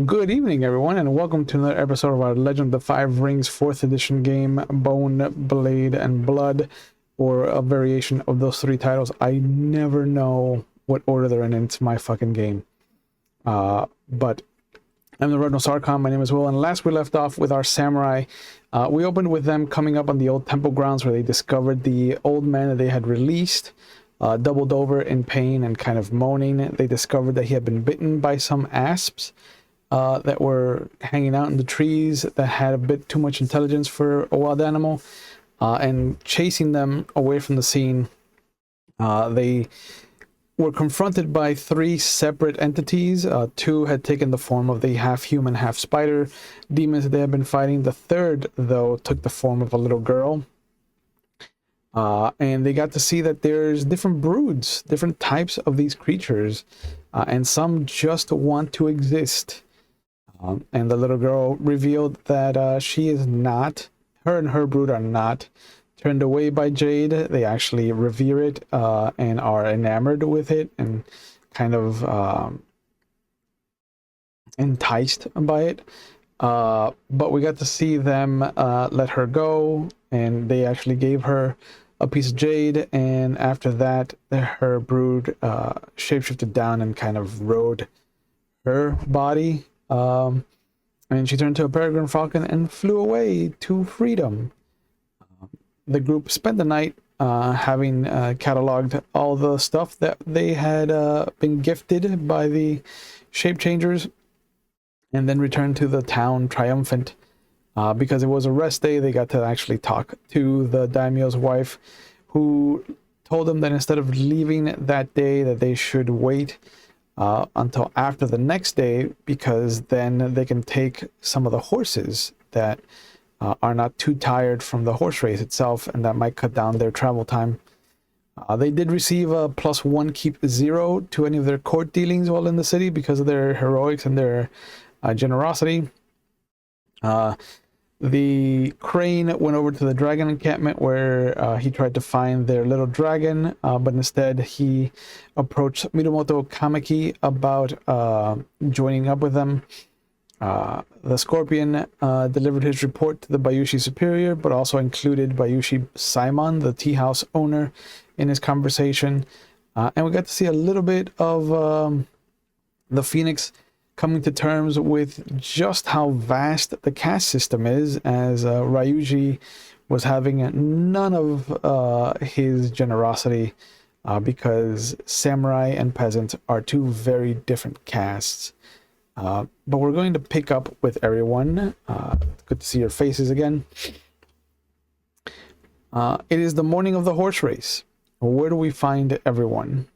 Good evening, everyone, and welcome to another episode of our Legend of the Five Rings 4th edition game, Bone, Blade, and Blood, or a variation of those three titles. I never know what order they're in. It's my fucking game. But I'm the Red Sarkon. My name is Will, and last we left off with our samurai. We opened with them coming up on the old temple grounds where they discovered the old man that they had released, doubled over in pain and kind of moaning. They discovered that he had been bitten by some asps that were hanging out in the trees that had a bit too much intelligence for a wild animal, and chasing them away from the scene. They were confronted by three separate entities. Two had taken the form of the half-human, half-spider demons that they had been fighting. The third, though, took the form of a little girl. And they got to see that there's different broods, different types of these creatures, and some just want to exist. And the little girl revealed that she is not, her and her brood are not turned away by Jade. They actually revere it and are enamored with it and kind of enticed by it. But we got to see them let her go, and they actually gave her a piece of jade, and after that her brood shapeshifted down and kind of rode her body. And she turned to a peregrine falcon and flew away to freedom. The group spent the night having cataloged all the stuff that they had been gifted by the shape changers, and then returned to the town triumphant. Because it was a rest day, they got to actually talk to the daimyo's wife, who told them that instead of leaving that day, that they should wait until after the next day, because then they can take some of the horses that are not too tired from the horse race itself, and that might cut down their travel time. They did receive a +1 keep 0 to any of their court dealings while in the city because of their heroics and their generosity. The crane went over to the dragon encampment where he tried to find their little dragon, but instead he approached Mirumoto Kameki about joining up with them. The scorpion delivered his report to the Bayushi superior, but also included Bayushi Simon, the tea house owner, in his conversation. And we got to see a little bit of the Phoenix coming to terms with just how vast the caste system is, as Ryuji was having none of his generosity because samurai and peasant are two very different castes. But we're going to pick up with everyone. Good to see your faces again. It is the morning of the horse race. Where do we find everyone?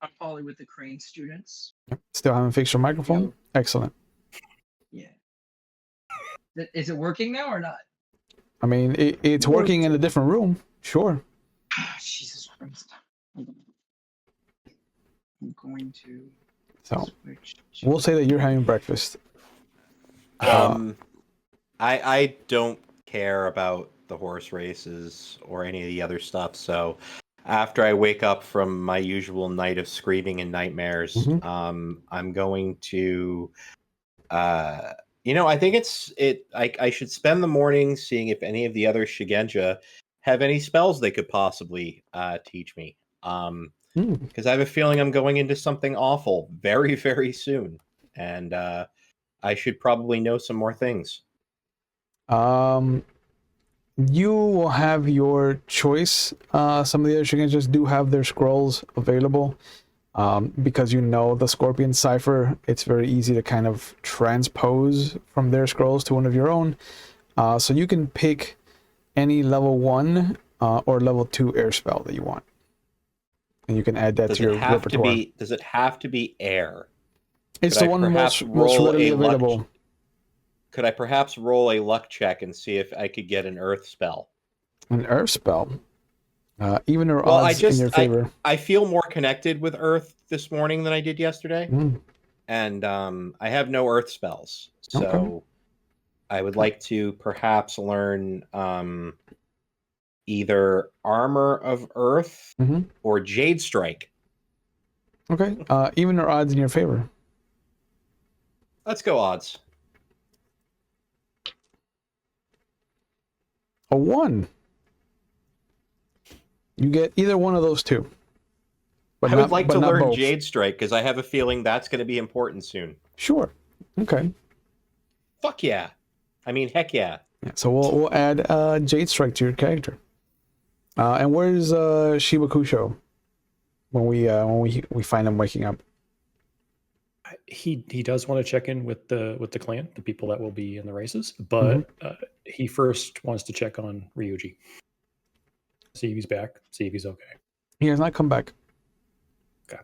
I'm probably with the crane students. Still haven't fixed your microphone? Yo. Excellent. Yeah. Is it working now or not? I mean, it's working in a different room. Sure. Jesus Christ. I'm going to switch. We'll say that you're having breakfast. I don't care about the horse races or any of the other stuff, so after I wake up from my usual night of screaming and nightmares, I'm going to, I think I should spend the morning seeing if any of the other Shigenja have any spells they could possibly teach me. Because I have a feeling I'm going into something awful very, very soon, and I should probably know some more things. You will have your choice. Some of the other Shigenjas do have their scrolls available. Because you know the Scorpion cipher, it's very easy to kind of transpose from their scrolls to one of your own. So you can pick any level 1 or level 2 air spell that you want. And you can add that to your repertoire. Does it have to be air? It's the one most readily available. Could I perhaps roll a luck check and see if I could get an earth spell? An earth spell? Even or odds in your favor. I feel more connected with earth this morning than I did yesterday. And I have no earth spells. So I would like to perhaps learn either Armor of Earth or Jade Strike. Okay. Even or odds in your favor? Let's go odds. A 1. You get either one of those two. But I would like to learn both. Jade Strike because I have a feeling that's going to be important soon. Sure. Okay. Fuck yeah. I mean, heck yeah. Yeah, so we'll add Jade Strike to your character. And where's Shiba Kusho when we find him waking up? He does want to check in with the clan, the people that will be in the races, but he first wants to check on Ryuji. See if he's back. See if he's okay. He has not come back. Okay.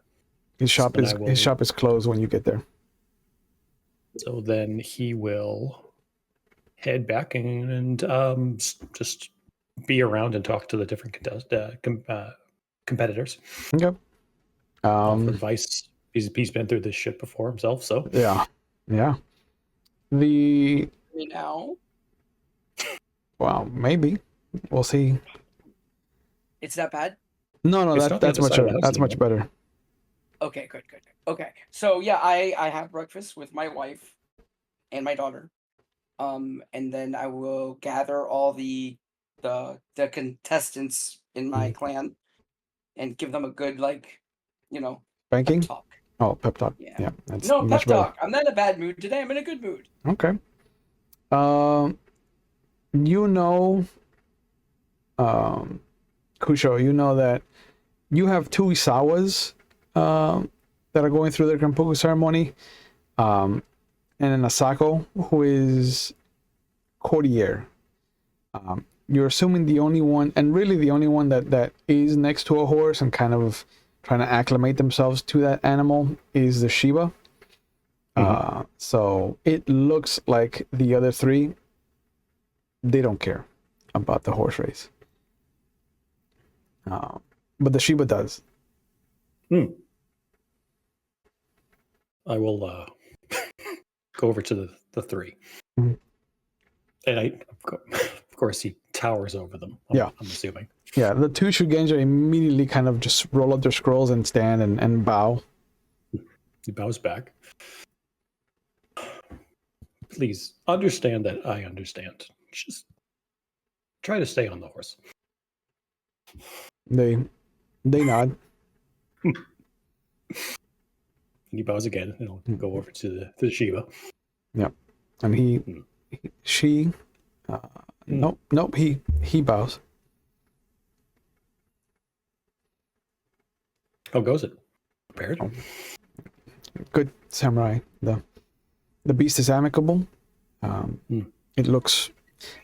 His shop is closed when you get there. So then he will head back and just be around and talk to the different competitors. Okay. Offer advice. He's been through this shit before himself, so yeah. Now Well, maybe we'll see. it's that bad. No, It's not that's the much other side of better. the house That's much anymore. better. Okay, good. Okay, so yeah, I have breakfast with my wife and my daughter, and then I will gather all the contestants in my clan and give them a good pep Banking? talk. Oh, pep talk. Yeah. Yeah, that's No, much pep better. talk. I'm not in a bad mood today. I'm in a good mood. Okay. You know, Kusho, you know that you have two Isawas that are going through their Ganpuku ceremony, and an Asako who is courtier. You're assuming the only one, and really the only one that is next to a horse and kind of trying to acclimate themselves to that animal is the Shiba. So it looks like the other three, they don't care about the horse race. But the Shiba does. I will go over to the three. Mhm. And of course, he towers over them. I'm assuming. Yeah, the two Shugenja immediately kind of just roll up their scrolls and stand and bow. He bows back. Please understand that I understand. Just try to stay on the horse. They nod. And he bows again, and he'll go over to the Shiva. Yeah, and nope, he bows. How goes it? Prepared? Oh. Good samurai. The beast is amicable. It looks,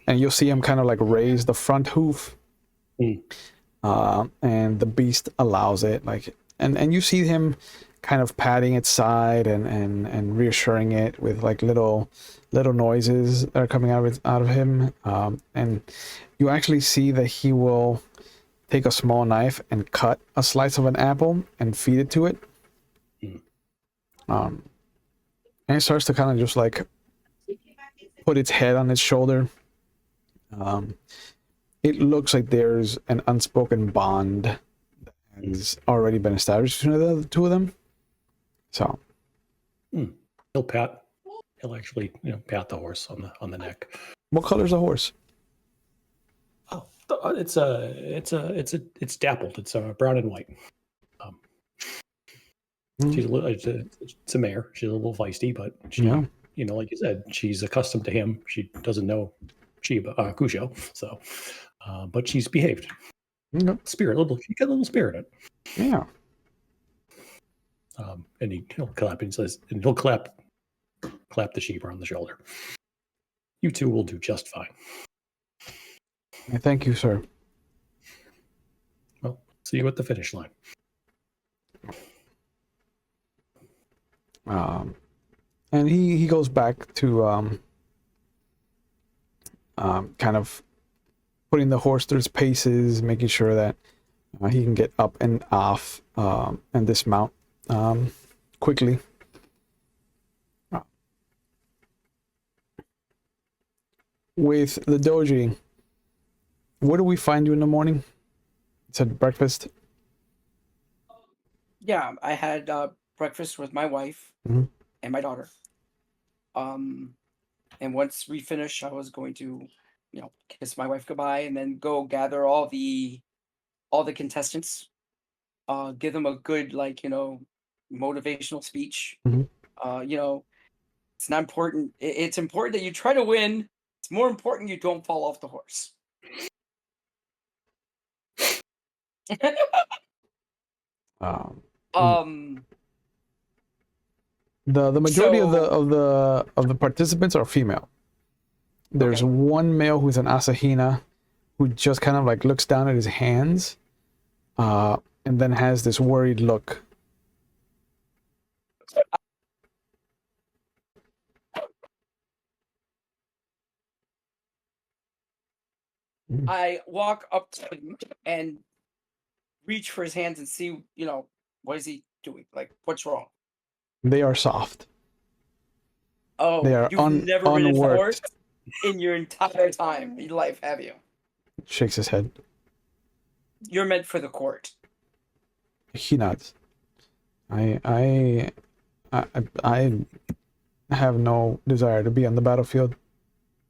and you'll see him kind of like raise the front hoof, and the beast allows it. And you see him kind of patting its side and reassuring it with like little noises that are coming out of him. And you actually see that he will take a small knife and cut a slice of an apple and feed it to it. And it starts to kind of just like put its head on its shoulder. It looks like there's an unspoken bond that has already been established between the two of them. So he'll actually pat the horse on the neck. what color's the horse? Oh, it's dappled. It's brown and white. She's it's a mare. She's a little feisty, but she, like you said, she's accustomed to him. She doesn't know Kusho, so, but she's behaved. Spirit, she got a little spirit in it. Yeah. And he'll clap and says, and he'll clap the sheep on the shoulder. You two will do just fine. Thank you, sir. Well, see you at the finish line. And he goes back to kind of putting the horse through its paces, making sure that he can get up and off and dismount quickly. With the doji, where do we find you in the morning? It's at breakfast. Yeah, I had breakfast with my wife Mhm. and my daughter. And once we finish, I was going to, kiss my wife goodbye and then go gather all the contestants. Give them a good motivational speech. Mhm. It's not important. It's important that you try to win. It's more important you don't fall off the horse. Um, um. the majority of So the participants are female. There's okay. one male who's an Asahina who just kind of like looks down at his hands, and then has this worried look. I walk up to him and reach for his hands and see, what is he doing? Like, what's wrong? They are soft. They Oh, are you've never ridden a horse unworked. in your entire time in life, have you? Shakes his head. You're meant for the court. He nods. I have no desire to be on the battlefield,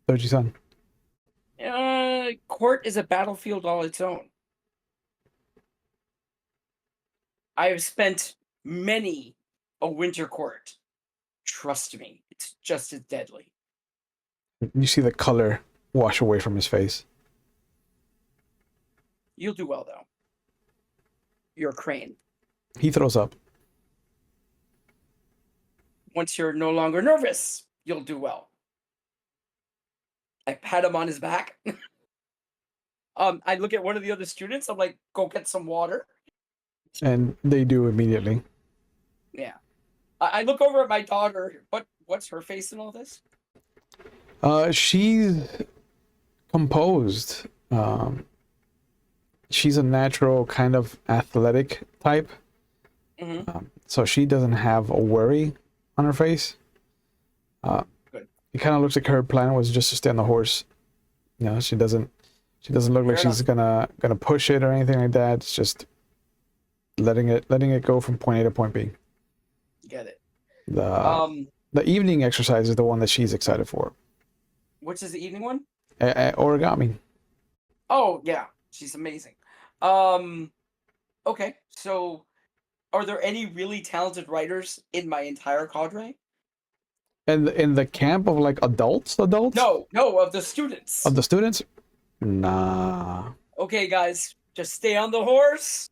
Doji-san. Court is a battlefield all its own. I have spent many a winter court. Trust me, it's just as deadly. You see the color wash away from his face. You'll do well, though. You're a crane. He throws up. Once you're no longer nervous, you'll do well. I pat him on his back. I look at one of the other students. I'm like, go get some water. And they do immediately. Yeah. I look over at my daughter. What's her face in all this? She's composed. She's a natural kind of athletic type. Mm-hmm. So she doesn't have a worry on her face. Good. It kind of looks like her plan was just to stay on the horse. She doesn't look like she's gonna push it or anything like that. It's just letting it go from point A to point B. Get it. The evening exercise is the one that she's excited for. Which is the evening one? Origami. Oh yeah, she's amazing. Okay, so are there any really talented writers in my entire cadre? And in the camp of like adults? No, of the students. Of the students? Nah. Okay, guys, just stay on the horse.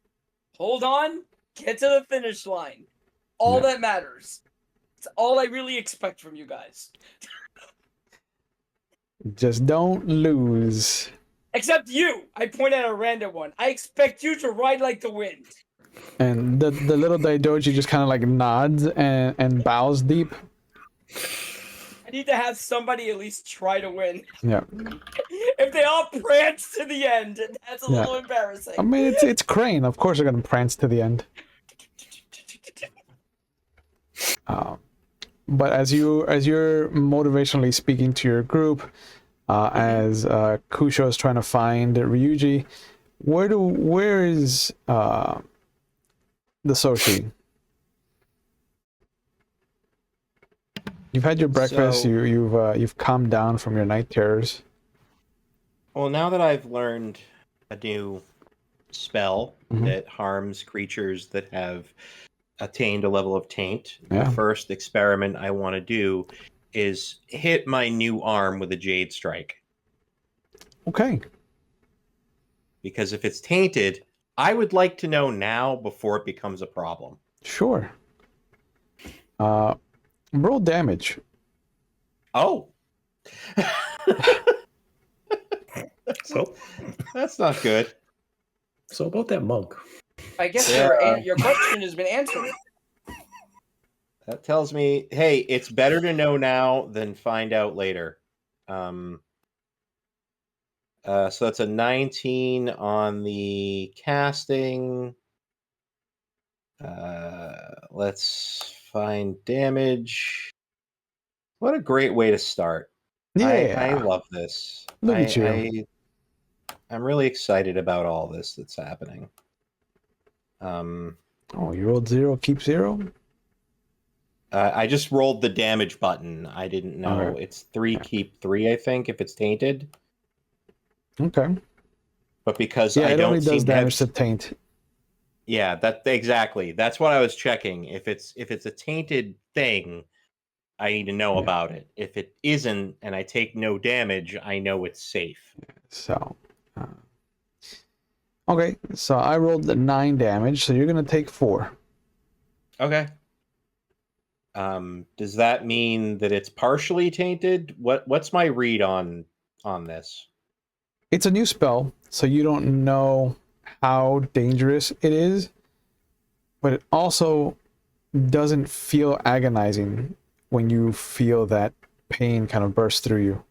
Hold on. Get to the finish line. All that matters. It's all I really expect from you guys. Just don't lose. Except you. I point at a random one. I expect you to ride like the wind. And the little Daidoji just kind of like nods and bows deep. I need to have somebody at least try to win. Yeah. If they all prance to the end, that's a little embarrassing. I mean, it's Crane. Of course, they're gonna prance to the end. But as you're motivationally speaking to your group, as Kusho is trying to find Ryuji, where is the Soshi? You've had your breakfast. So- You've calmed down from your night terrors. Well, now that I've learned a new spell Mhm. that harms creatures that have attained a level of taint, Yeah. the first experiment I want to do is hit my new arm with a jade strike. Okay. Because if it's tainted, I would like to know now before it becomes a problem. Sure. Roll damage. Oh. So, That's not good. so about that monk. I guess Yeah. your question has been answered. That tells me, hey, it's better to know now than find out later. So that's a 19 on the casting. Let's find damage. What a great way to start. I Yeah. love this. Look at you. I'm really excited about all this that's happening. Oh, you rolled 0, keep 0? I just rolled the damage button. I didn't know. Okay. It's 3, keep 3, I think, if it's tainted. Okay. But because Yeah, I it only don't does seem to have... damage to taint. Yeah, that exactly. That's what I was checking. If it's a tainted thing, I need to know Yeah. about it. If it isn't, and I take no damage, I know it's safe. So, okay, so I rolled the 9 damage, so you're gonna take 4. Okay. Does that mean that it's partially tainted? What's my read on this? It's a new spell, so you don't know how dangerous it is, but it also doesn't feel agonizing when you feel that pain kind of burst through you.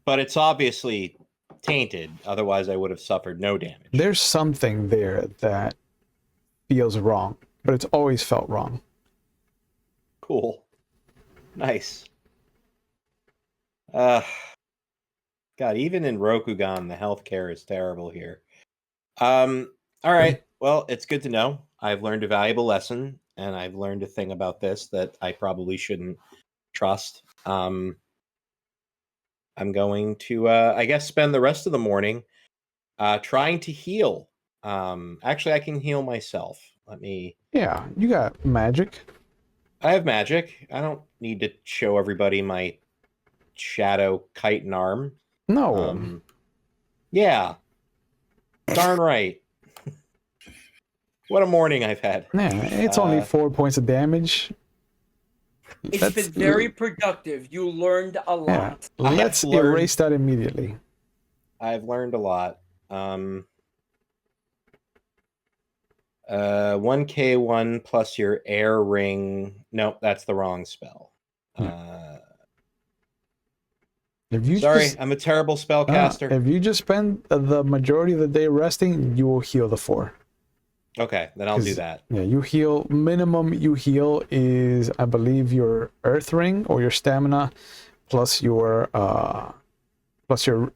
But it's obviously tainted, otherwise I would have suffered no damage. There's something there that feels wrong, but it's always felt wrong. Cool. Nice. God, even in Rokugan, the healthcare is terrible here. All right. Well, it's good to know. I've learned a valuable lesson, and I've learned a thing about this that I probably shouldn't trust. I'm going to, I guess, spend the rest of the morning trying to heal. Actually, I can heal myself. Let me... Yeah, you got magic. I have magic. I don't need to show everybody my shadow chitin arm. No. Yeah. Darn right. What a morning I've had. Yeah, it's only 4 points of damage. It's been very productive. You learned a lot. Yeah, let's erase that immediately. I've learned a lot. 1K1 plus your air ring. Nope, that's the wrong spell. Sorry, I'm a terrible spellcaster. If you just spend the majority of the day resting, you will heal the 4. Okay, then I'll do that. Yeah, you heal. Minimum you heal is, I believe, your earth ring or your stamina, plus your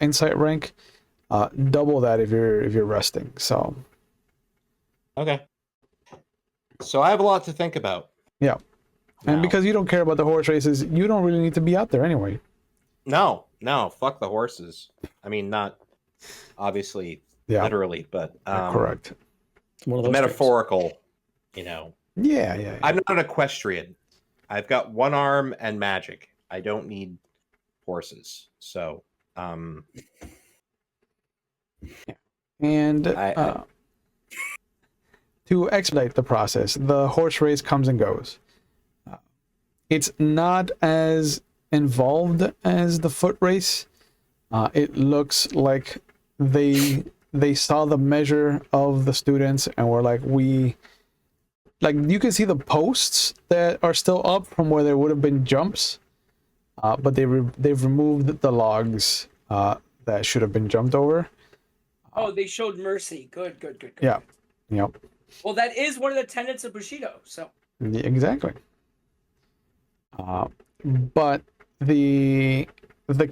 insight rank. Double that if you're resting. So. Okay. So I have a lot to think about. Yeah, and now. Because you don't care about the horse races, you don't really need to be out there anyway. No, fuck the horses. I mean, not obviously literally, but correct. One of those metaphorical, things. you know. Yeah. I'm not an equestrian. I've got one arm and magic. I don't need horses. So, and to expedite the process, the horse race comes and goes. It's not as involved as the foot race. It looks like they saw the measure of the students and were like, you can see the posts that are still up from where there would have been jumps, but they've removed the logs that should have been jumped over. Oh, they showed mercy. Good. Yeah. Yep. Well, that is one of the tenets of Bushido. So. Exactly. But the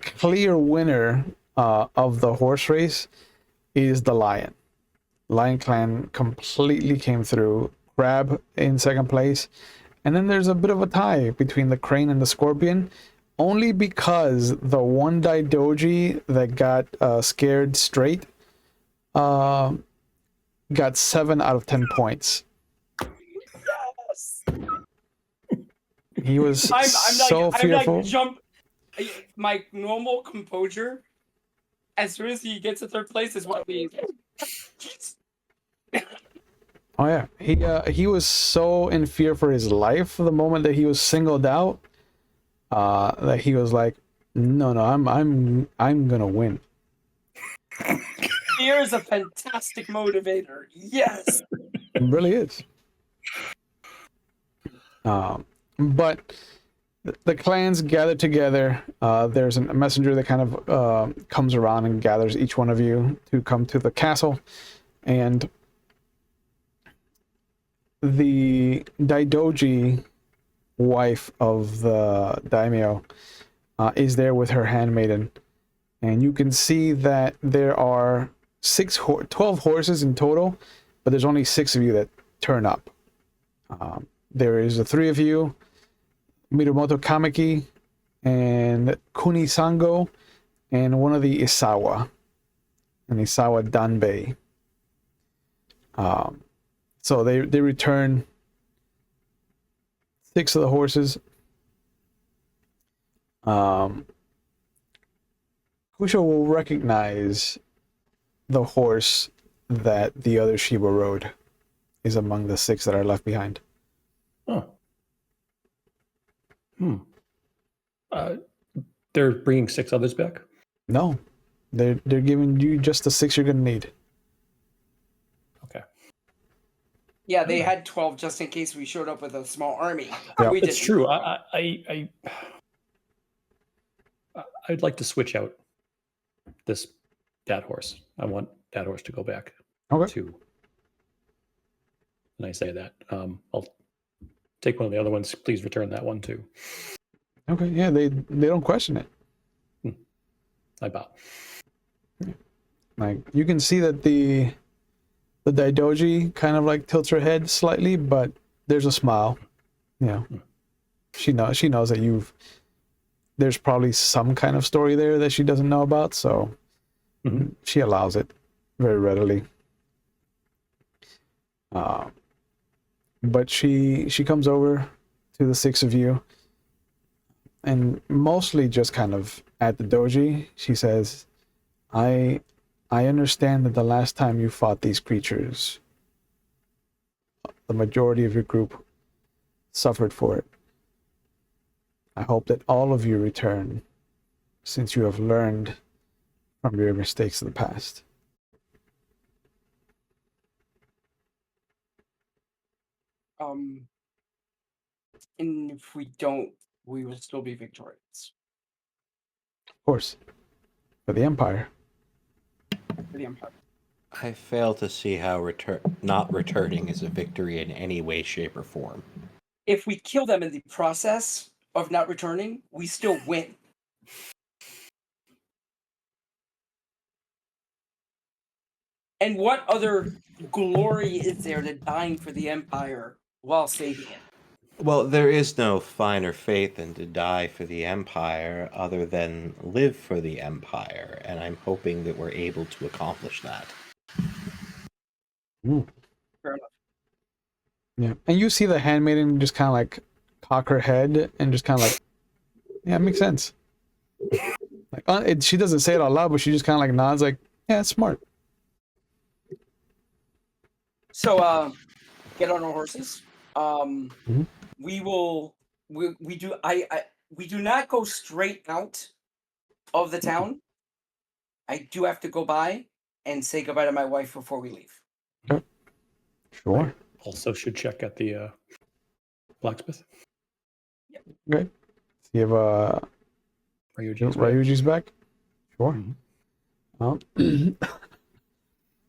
clear winner of the horse race is the lion. Lion Clan completely came through. Crab in second place, and then there's a bit of a tie between the crane and the scorpion, only because the one Daidoji that got scared straight got 7 out of 10 points. Yes. He was so fearful. My normal composure, as soon as he gets to third place, is what we. Oh yeah, he was so in fear for his life the moment that he was singled out, that he was like, no, I'm gonna win. Fear is a fantastic motivator. Yes, it really is. But the clans gather together. There's a messenger that kind of comes around and gathers each one of you to come to the castle, and the Daidoji wife of the daimyo is there with her handmaiden, and you can see that there are 12 horses in total, but there's only 6 of you turn up. There is the three of you, Mirumoto Kameki and Kuni Sango, and one of the Isawa, and Isawa Danbei. So they return 6 of the horses. Kusho will recognize the horse that the other Shiba rode is among the 6 that are left behind. Oh. They're bringing 6 others back? No, they're giving you just the 6 you're gonna need. Okay. Yeah, they had 12 just in case we showed up with a small army. Yeah. We It's didn't. true. I'd like to switch out that horse. I want that horse to go back Okay. to. And I say that. I'll take one of the other ones. Please return that one too. Okay. Yeah, they don't question it. I bow. Like, you can see that the Daidoji kind of like tilts her head slightly, but there's a smile. You know, she knows that there's probably some kind of story there that she doesn't know about, so she allows it very readily. But she comes over to the 6 of you, and mostly just kind of at the doji, she says, I understand that the last time you fought these creatures, the majority of your group suffered for it. I hope that all of you return, since you have learned from your mistakes of the past. And if we don't, we will still be victorious Of course, for the Empire. for the Empire. I fail to see how not returning is a victory in any way, shape, or form. If we kill them in the process of not returning, we still win. And what other glory is there to dying for the Empire while saving it? Well, there is no finer fate than to die for the Empire other than live for the Empire, and I'm hoping that we're able to accomplish that. Fair enough. Yeah, and you see the handmaiden just kind of like cock her head and just kind of like, yeah, it makes sense. Like, she doesn't say it out loud, but she just kind of like nods, like, yeah, it's smart. So, get on our horses. We will. We do. We do not go straight out of the town. I do have to go by and say goodbye to my wife before we leave. Okay. Sure. Also should check at the blacksmith. Okay. So you have Ryuji's back? Sure.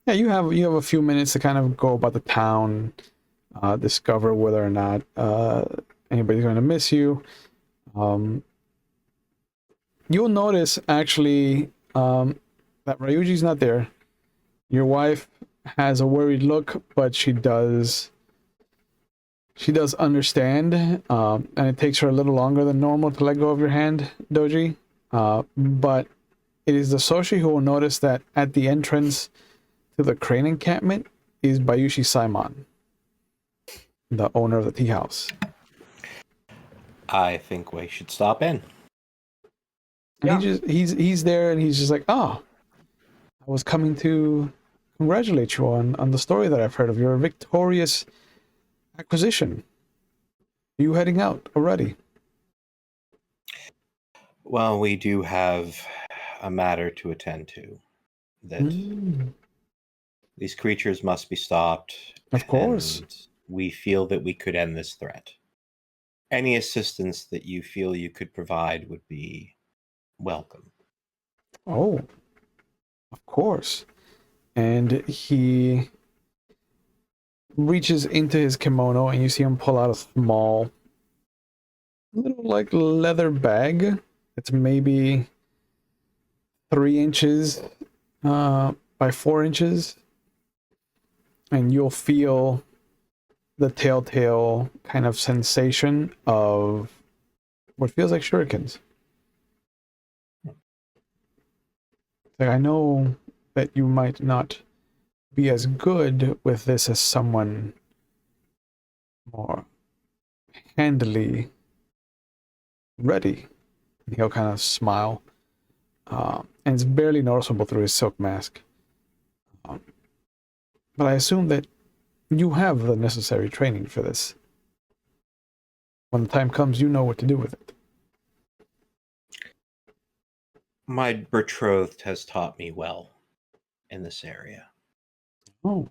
Yeah, you have a few minutes to kind of go about the town, discover whether or not anybody's going to miss you. You'll notice actually that Ryuji's not there. Your wife has a worried look, but she does understand, and it takes her a little longer than normal to let go of your hand, Doji. But it is the Soshi who will notice that at the entrance to the crane encampment is Bayushi Saimon, the owner of the tea house. I think we should stop in. And he's there, and he's just like, oh, I was coming to congratulate you on the story that I've heard of your victorious acquisition. Are you heading out already? Well, we do have a matter to attend to. That these creatures must be stopped. Of course. And we feel that we could end this threat. Any assistance that you feel you could provide would be welcome. Oh, of course. And he reaches into his kimono, and you see him pull out a small, little like leather bag. It's maybe 3 inches by 4 inches, and you'll feel the telltale kind of sensation of what feels like shurikens. Like, I know that you might not be as good with this as someone more handily ready. And he'll kind of smile. And it's barely noticeable through his silk mask. But I assume that you have the necessary training for this. When the time comes, you know what to do with it. My betrothed has taught me well in this area. Oh.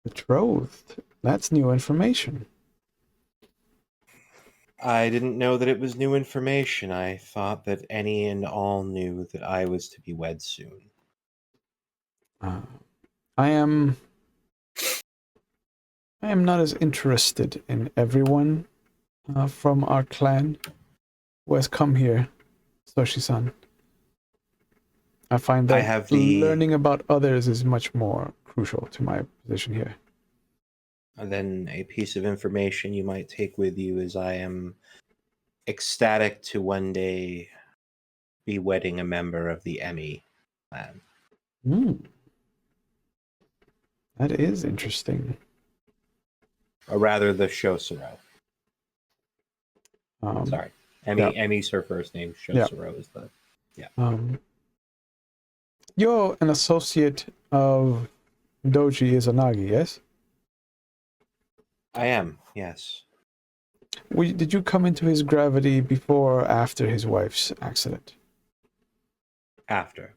Betrothed. That's new information. I didn't know that it was new information. I thought that any and all knew that I was to be wed soon. I am not as interested in everyone from our clan who has come here, Soshi-san. I find that learning about others is much more crucial to my position here. And then a piece of information you might take with you is I am ecstatic to one day be wedding a member of the Emmy clan. That is interesting. Or rather, the Shosuro. Sorry. Emmy's her first name. Shosuro is the... Yeah. You're an associate of Doji Izanagi, yes? I am, yes. Did you come into his gravity before or after his wife's accident? After.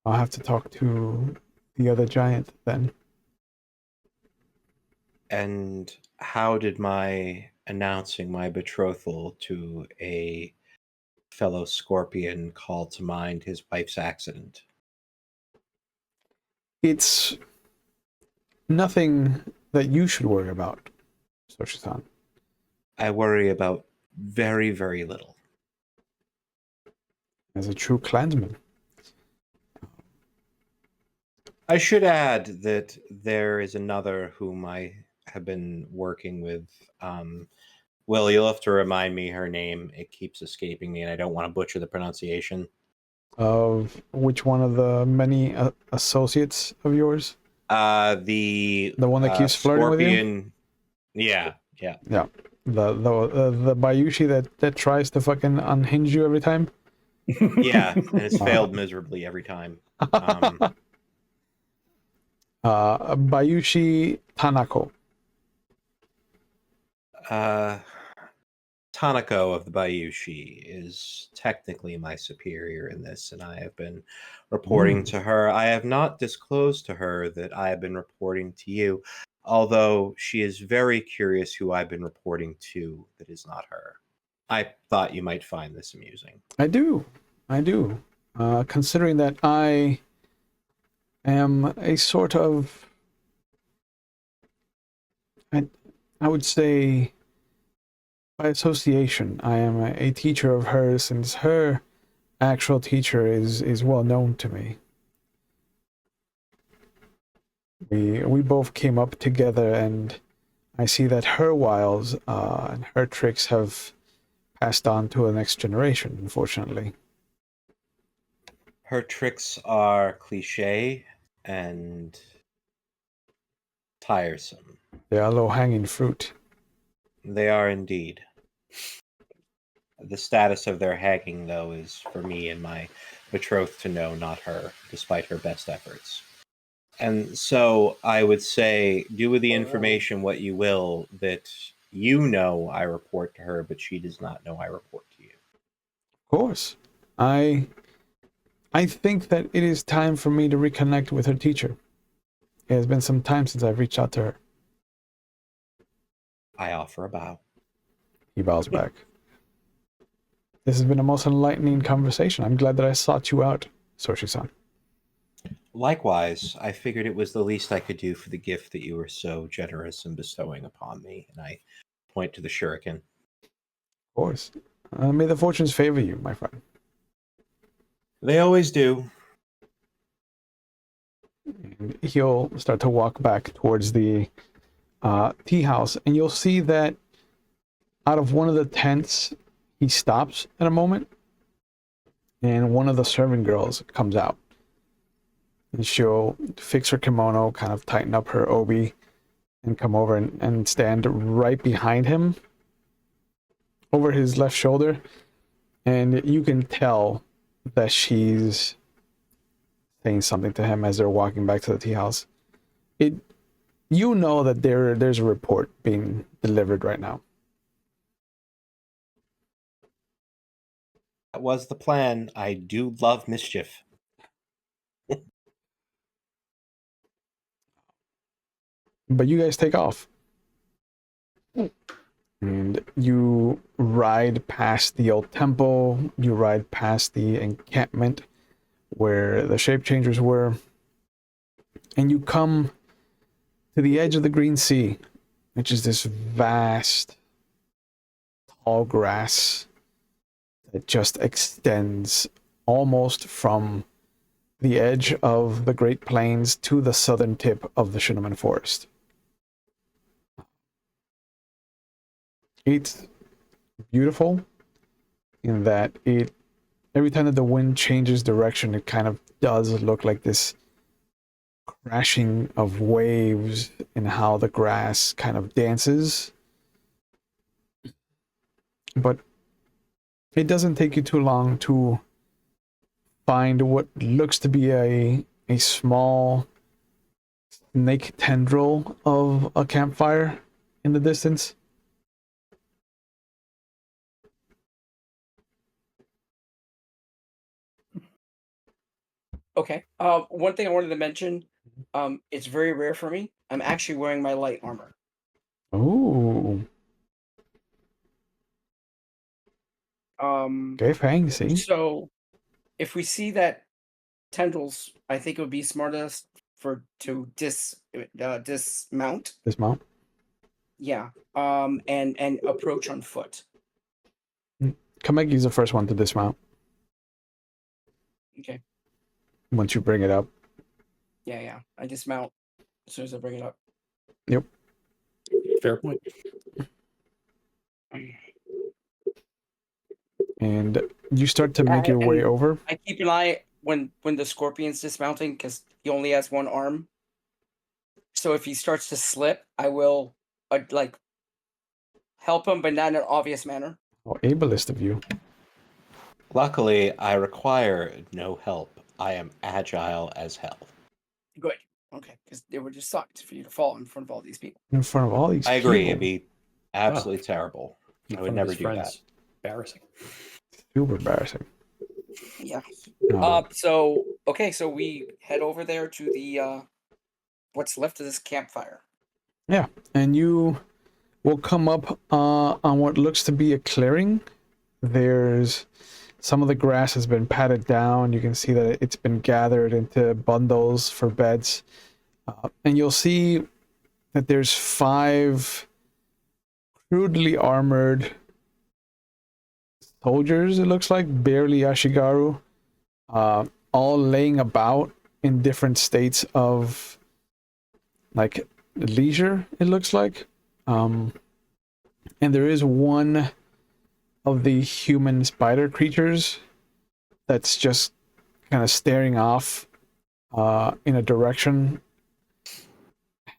I'll have to talk to the other giant then. And how did my announcing my betrothal to a fellow Scorpion call to mind his wife's accident? It's nothing that you should worry about, Soshi-san. I worry about very, very little. As a true clansman. I should add that there is another whom I have been working with. Will, you'll have to remind me her name. It keeps escaping me, and I don't want to butcher the pronunciation. Of which one of the many associates of yours? The one that keeps flirting with you? Yeah. Yeah. The Bayushi that tries to fucking unhinge you every time? Yeah, and it's failed miserably every time. Bayushi Tanako. Tanako of the Bayushi is technically my superior in this, and I have been reporting to her. I have not disclosed to her that I have been reporting to you, although she is very curious who I've been reporting to that is not her. I thought you might find this amusing. I do. Considering that I am a sort of... I would say... by association, I am a teacher of hers, since her actual teacher is well known to me. We both came up together, and I see that her wiles and her tricks have passed on to the next generation, unfortunately. Her tricks are cliche and tiresome. They are low-hanging fruit. They are indeed. The status of their hanging, though, is for me and my betrothed to know, not her, despite her best efforts. And so I would say, do with the information what you will, that you know I report to her, but she does not know I report to you. Of course. I think that it is time for me to reconnect with her teacher. It has been some time since I've reached out to her. I offer a bow. He bows back. This has been a most enlightening conversation. I'm glad that I sought you out, Soshi-san. Likewise, I figured it was the least I could do for the gift that you were so generous in bestowing upon me, and I point to the shuriken. Of course. May the fortunes favor you, my friend. They always do. And he'll start to walk back towards the tea house, and you'll see that out of one of the tents, he stops at a moment, and one of the servant girls comes out. And she'll fix her kimono, kind of tighten up her obi, and come over and stand right behind him, over his left shoulder. And you can tell that she's saying something to him as they're walking back to the tea house. You know that there's a report being delivered right now. That was the plan. I do love mischief. But you guys take off. And you ride past the old temple, you ride past the encampment where the shape changers were, and you come to the edge of the Green Sea, which is this vast, tall grass that just extends almost from the edge of the Great Plains to the southern tip of the Shinneman Forest. It's beautiful in that every time that the wind changes direction, it kind of does look like this crashing of waves and how the grass kind of dances. But it doesn't take you too long to find what looks to be a small snake tendril of a campfire in the distance. Okay. One thing I wanted to mention, it's very rare for me. I'm actually wearing my light armor. Oh. Okay, fancy. So if we see that tendrils, I think it would be smartest to dismount. Dismount. Yeah. And approach on foot. Kameki's the first one to dismount. Okay. Once you bring it up. Yeah. I dismount as soon as I bring it up. Yep. Fair point. And you start to make your way over. I keep an eye when the scorpion's dismounting because he only has one arm. So if he starts to slip, I will help him, but not in an obvious manner. How ableist of you. Luckily, I require no help. I am agile as hell. Good. Okay, because it would just suck for you to fall in front of all these people. In front of all these I agree. people. It'd be absolutely terrible. I would never do that. Embarrassing. Super embarrassing. Yeah. No. So we head over there to the what's left of this campfire. Yeah, and you will come up on what looks to be a clearing. There's some of the grass has been patted down. You can see that it's been gathered into bundles for beds. And you'll see that there's 5 crudely armored soldiers, it looks like, barely Ashigaru, all laying about in different states of like leisure, it looks like. And there is one of the human spider creatures that's just kind of staring off in a direction,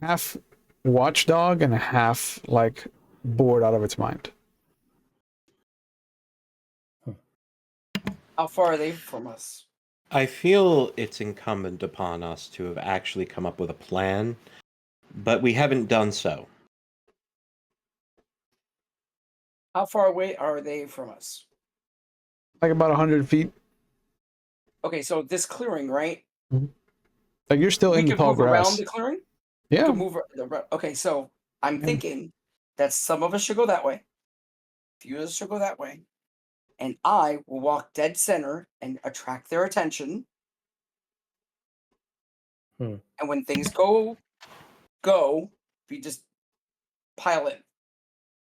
half watchdog and half like bored out of its mind. How far are they from us? I feel it's incumbent upon us to have actually come up with a plan, but we haven't done so. How far away are they from us? Like about 100 feet. Okay, so this clearing, right? Like you're still in the tall move grass. around the clearing? Yeah. We can move okay, so I'm thinking that some of us should go that way. A few of us should go that way. And I will walk dead center and attract their attention. And when things go, we just pile in.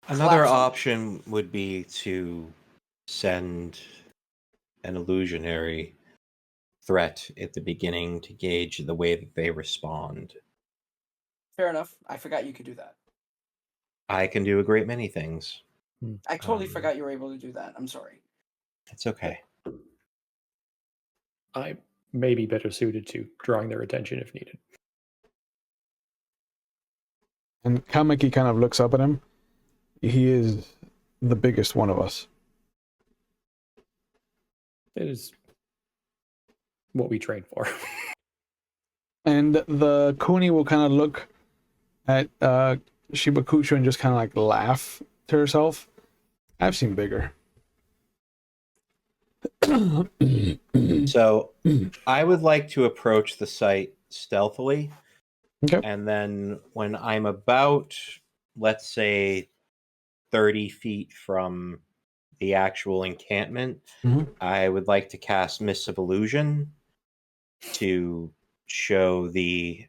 Another option would be to send an illusionary threat at the beginning to gauge the way that they respond. Fair enough. I forgot you could do that. I can do a great many things. I totally forgot you were able to do that. I'm sorry. It's okay. I may be better suited to drawing their attention if needed. And Kameki kind of looks up at him. He is the biggest one of us. It is what we train for. And the Kuni will kind of look at Shibakusho and just kind of like laugh to herself. I've seen bigger. So I would like to approach the site stealthily. Okay. And then when I'm about, let's say, 30 feet from the actual encampment, I would like to cast Mists of Illusion to show the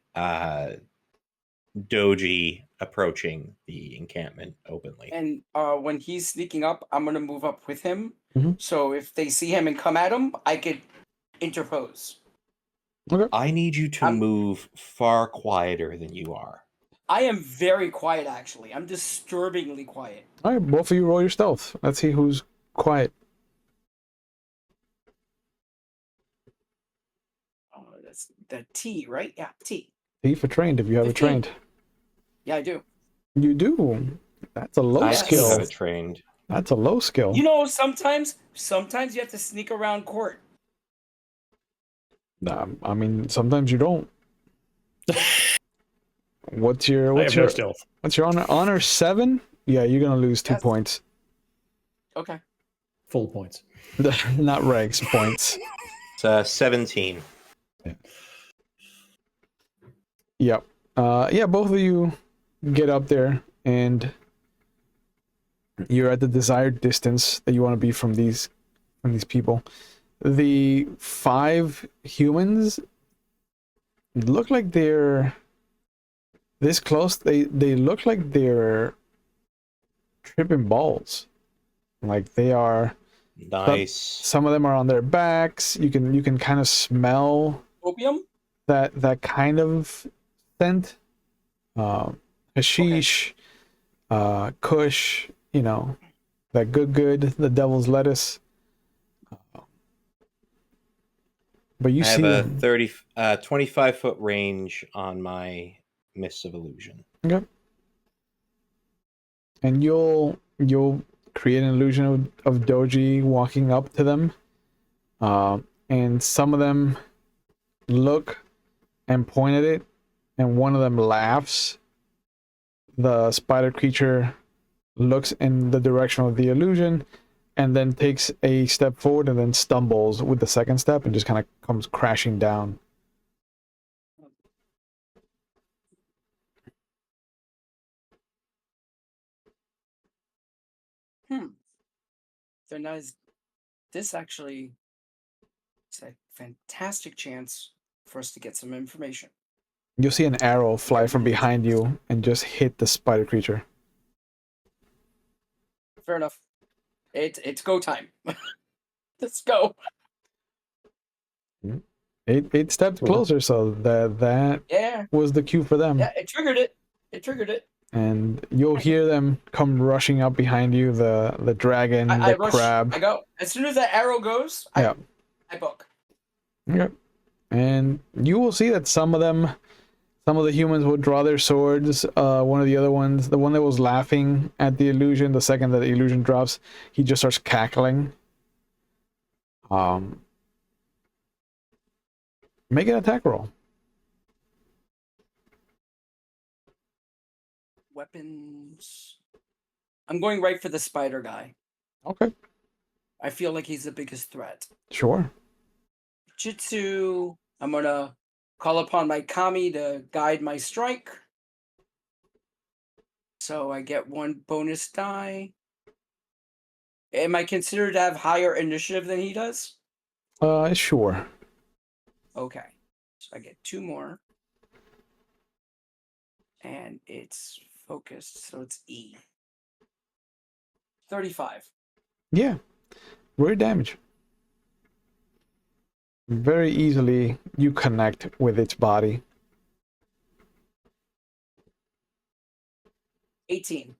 doji approaching the encampment openly. And when he's sneaking up, I'm gonna move up with him. Mhm. So if they see him and come at him, I could interpose. Okay. I need you to I'm- move far quieter than you are. I am very quiet, actually. I'm disturbingly quiet. All right, both of you roll your stealth. Let's see who's quiet. Oh, that's the T, right? Yeah, T. T for trained if you have it 15. trained. Yeah, I do. You do. That's a low I Yes. do skill. have it trained. That's a low skill. You know, sometimes you have to sneak around court. I mean, sometimes you don't. What's your I have no stealth. what's your honor? Honor 7? Yeah, you're gonna lose 2 Yes. points. Okay. Full points. Not regs points. It's 17. Yep. Yeah, both of you get up there and you're at the desired distance that you want to be from these people. The 5 humans look like they're this close. They look like they're tripping balls. Like they are. Nice. Some of them are on their backs. You can kind of smell Opium? that kind of scent. Hashish, Kush, you know, that good, the devil's lettuce. But you I have see a them. 25-foot range on my Mists of Illusion. Okay. And you'll create an illusion of Doji walking up to them. And some of them look and point at it, and one of them laughs. The spider creature looks in the direction of the illusion and then takes a step forward and then stumbles with the second step and just kind of comes crashing down. They're not as... This actually is a fantastic chance for us to get some information. You'll see an arrow fly from behind you and just hit the spider creature. Fair enough. It's go time. Let's go. It stepped closer, so that Yeah. was the cue for them. Yeah, it triggered it. It triggered it. And you'll hear them come rushing up behind you, the dragon, I the rush. crab. I go. As soon as that arrow goes, Yeah. I book. Yep. And you will see that some of the humans will draw their swords. One of the other ones, the one that was laughing at the illusion, the second that the illusion drops, he just starts cackling. Make an attack roll. Weapons. I'm going right for the spider guy. Okay. I feel like he's the biggest threat. Sure. Jitsu. I'm gonna call upon my kami to guide my strike. So I get 1 bonus die. Am I considered to have higher initiative than he does? Sure. Okay. So I get 2 more. And it's focused, so it's E. 35. Yeah. Roll your damage. Very easily, you connect with its body. 18.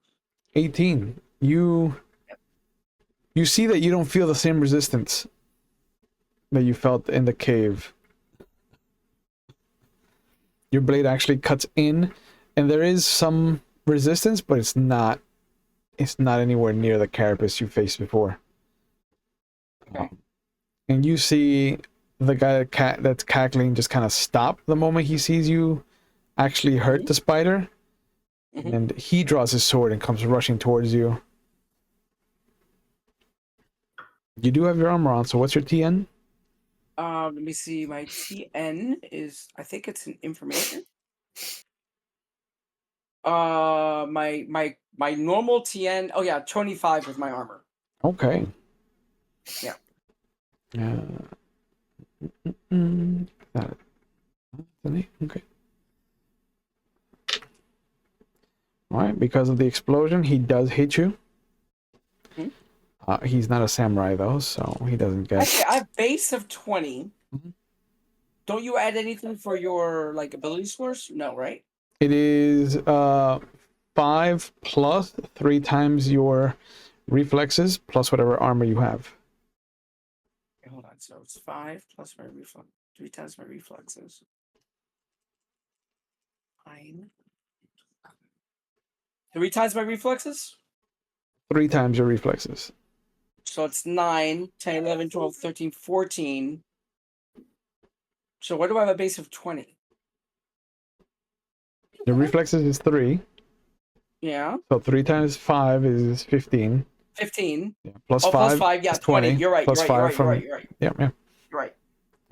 18. You see that you don't feel the same resistance that you felt in the cave. Your blade actually cuts in, and there is some resistance, but it's not anywhere near the carapace you faced before. Okay. And you see the guy that's cackling just kind of stop the moment he sees you actually hurt the spider. Mhm. And he draws his sword and comes rushing towards you. You do have your armor on, so what's your TN? Let me see. My TN is, I think it's an information. My normal TN. Oh yeah, 25 with my armor. Okay. Yeah. Got it. Okay. Alright, because of the explosion, he does hit you. Hmm? He's not a samurai, though, so he doesn't get... Actually, I have base of 20. Mhm. Don't you add anything for your like ability scores? No, right? It is 5 plus 3 times your reflexes plus whatever armor you have. Okay, hold on. So it's 5 plus my reflex, 3 times my reflexes. 9. 3 times my reflexes? 3 times your reflexes. So it's 9, 10, 11, 12, 13, 14. So where do I have a base of 20? Your reflexes is 3. Yeah. So 3 times 5 is 15. 15. Yeah. Plus Oh, 5 plus 5, yeah, is 20. You're right. Plus You're right. 5 You're right. from... You're right. You're right. Yeah, yeah. You're right.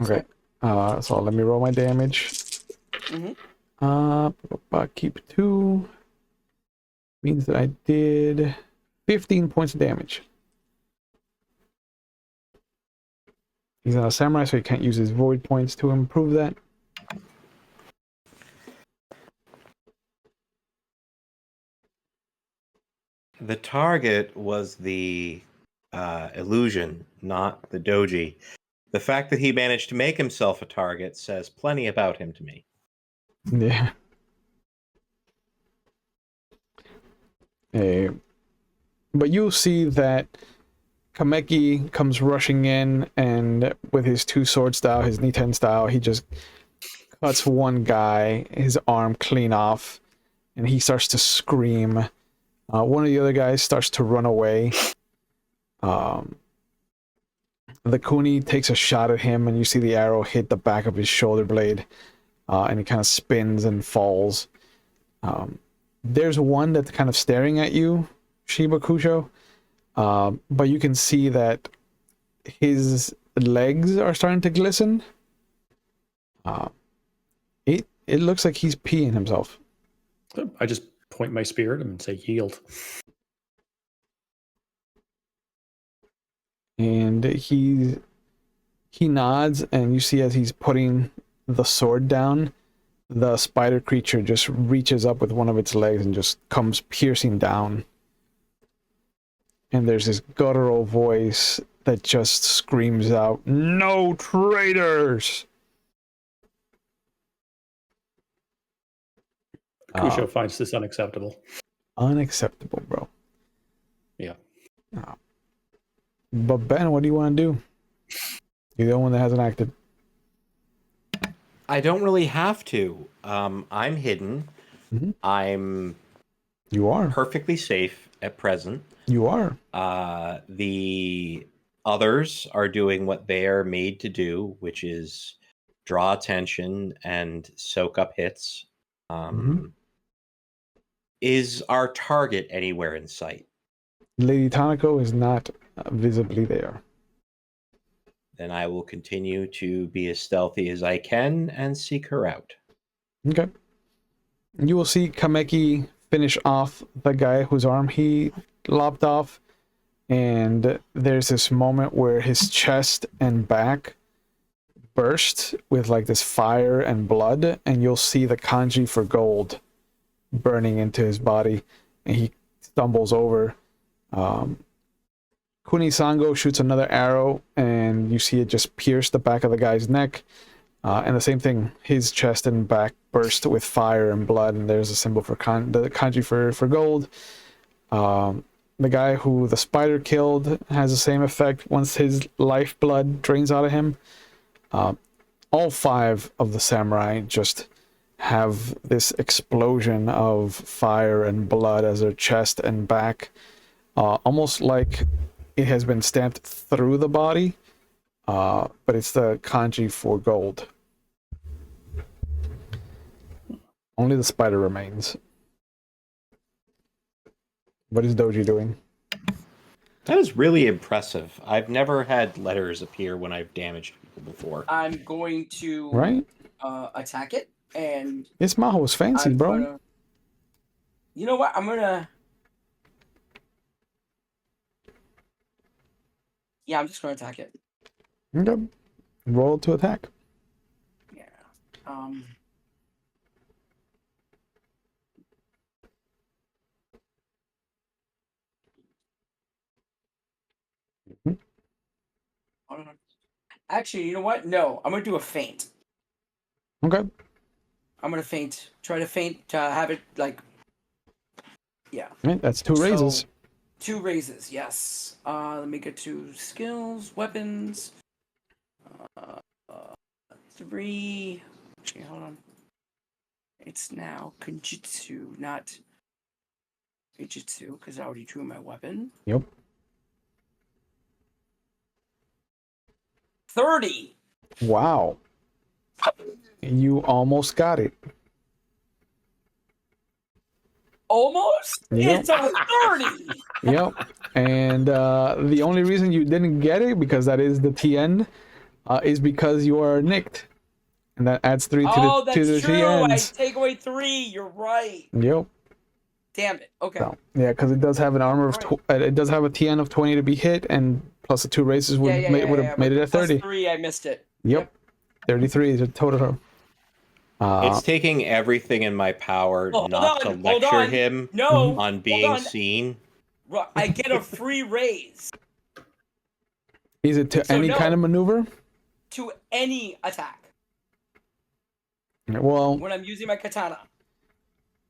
Okay. So let me roll my damage. Mm-hmm. Keep 2. Means that I did 15 points of damage. He's not a samurai, so he can't use his void points to improve that. The target was the illusion, not the doji. The fact that he managed to make himself a target says plenty about him to me. Yeah. But you'll see that Kameki comes rushing in, and with his 2 sword style, his Niten style, he just cuts one guy, his arm clean off, and he starts to scream. One of the other guys starts to run away. The Kuni takes a shot at him, and you see the arrow hit the back of his shoulder blade, and he kind of spins and falls. There's one that's kind of staring at you, Shiba Kusho, but you can see that his legs are starting to glisten. It looks like he's peeing himself. I just point my spear at him and say, yield. And he nods, and you see as he's putting the sword down, the spider creature just reaches up with one of its legs and just comes piercing down. And there's this guttural voice that just screams out, "No traitors!" Kusho finds this unacceptable. Unacceptable, bro. Yeah. But Ben, what do you want to do? You're the only one that hasn't acted. I don't really have to. I'm hidden. Mm-hmm. You are Perfectly safe at present. You are. The others are doing what they are made to do, which is draw attention and soak up hits. Is our target anywhere in sight? Lady Tanako is not visibly there. Then I will continue to be as stealthy as I can and seek her out. Okay. You will see Kameki finish off the guy whose arm he lopped off, and there's this moment where his chest and back burst with like this fire and blood, and you'll see the kanji for gold burning into his body, and he stumbles over. Kunisango shoots another arrow, and you see it just pierce the back of the guy's neck. And the same thing, his chest and back burst with fire and blood, and there's a symbol for the kanji for gold. The guy who the spider killed has the same effect once his lifeblood drains out of him. All 5 of the samurai just have this explosion of fire and blood as their chest and back, almost like it has been stamped through the body, but it's the kanji for gold. Only the spider remains. What is Doji doing? That is really impressive. I've never had letters appear when I've damaged people before. I'm going to Right? attack it, and It's Maho's fancy, I'm bro. gonna... You know what? I'm gonna... Yeah, I'm just gonna attack it. Okay. Roll to attack. Yeah. Hold on. Actually, you know what? No, I'm gonna do a feint. Okay. I'm gonna feint. Try to feint to have it like... Yeah. Right, that's 2 raises. So, 2 raises, yes. Let me get to skills, weapons. 3. Actually, hold on. It's now Kenjutsu, not Ijutsu, because I already drew my weapon. Yep. 30! Wow. You almost got it. Almost? Yep. It's a 30! Yep. And the only reason you didn't get it, because that is the TN, is because you are nicked. And that adds 3 to Oh, the, to the that's true. I TNs. take away 3. You're right. Yep. Damn it. Okay. So, yeah, because it does have an armor of it does have a TN of 20 to be hit, and plus the 2 races would have made it at 30. Plus 3, I missed it. Yep. 33 is a total. It's taking everything in my power not to lecture him on being seen. I get a free raise Is it to any kind of maneuver? to any attack Well, when I'm using my katana.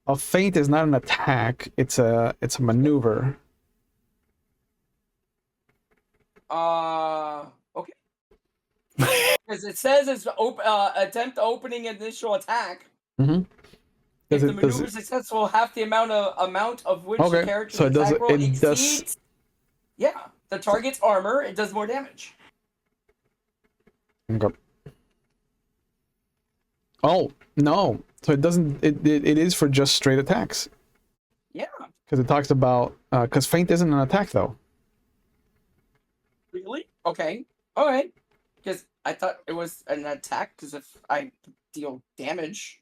a feint is not an attack; it's a maneuver. Okay. Because it says it's attempt opening initial attack. Mm-hmm. If the maneuver is successful, half the amount of which the character's attack roll exceeds. Yeah, the target's armor. It does more damage. Okay. Oh no! So it doesn't. It is for just straight attacks. Yeah. Because it talks about because feint isn't an attack though. Really? Okay. All right. Because I thought it was an attack. Because if I deal damage,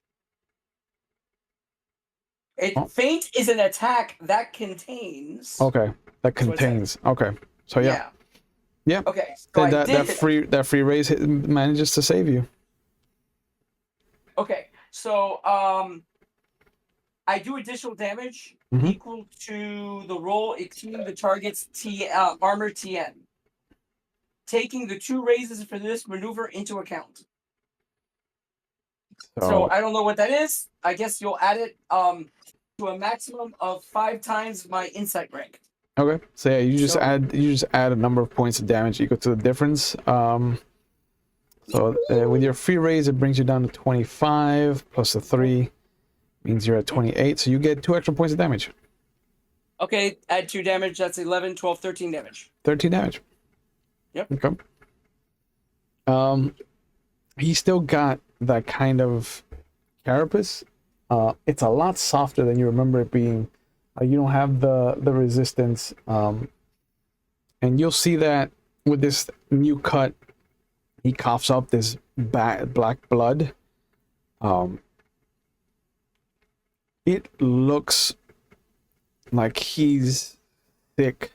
feint is an attack that contains. Okay, that contains. Okay, so yeah. Okay. So that free raise manages to save you. Okay. So I do additional damage equal to the roll exceeding the target's armor TN, taking the 2 raises for this maneuver into account. So I don't know what that is. I guess you'll add it to a maximum of 5 times my insight rank. Okay, so yeah, you just add a number of points of damage equal to the difference. So with your free raise, it brings you down to 25 plus the 3 means you're at 28. So you get 2 extra points of damage. Okay, add 2 damage. That's 11, 12, 13 damage. 13 damage. Yep. Okay. He still got that kind of carapace. It's a lot softer than you remember it being. You don't have the resistance, and you'll see that with this new cut, he coughs up this black blood. It looks like he's sick.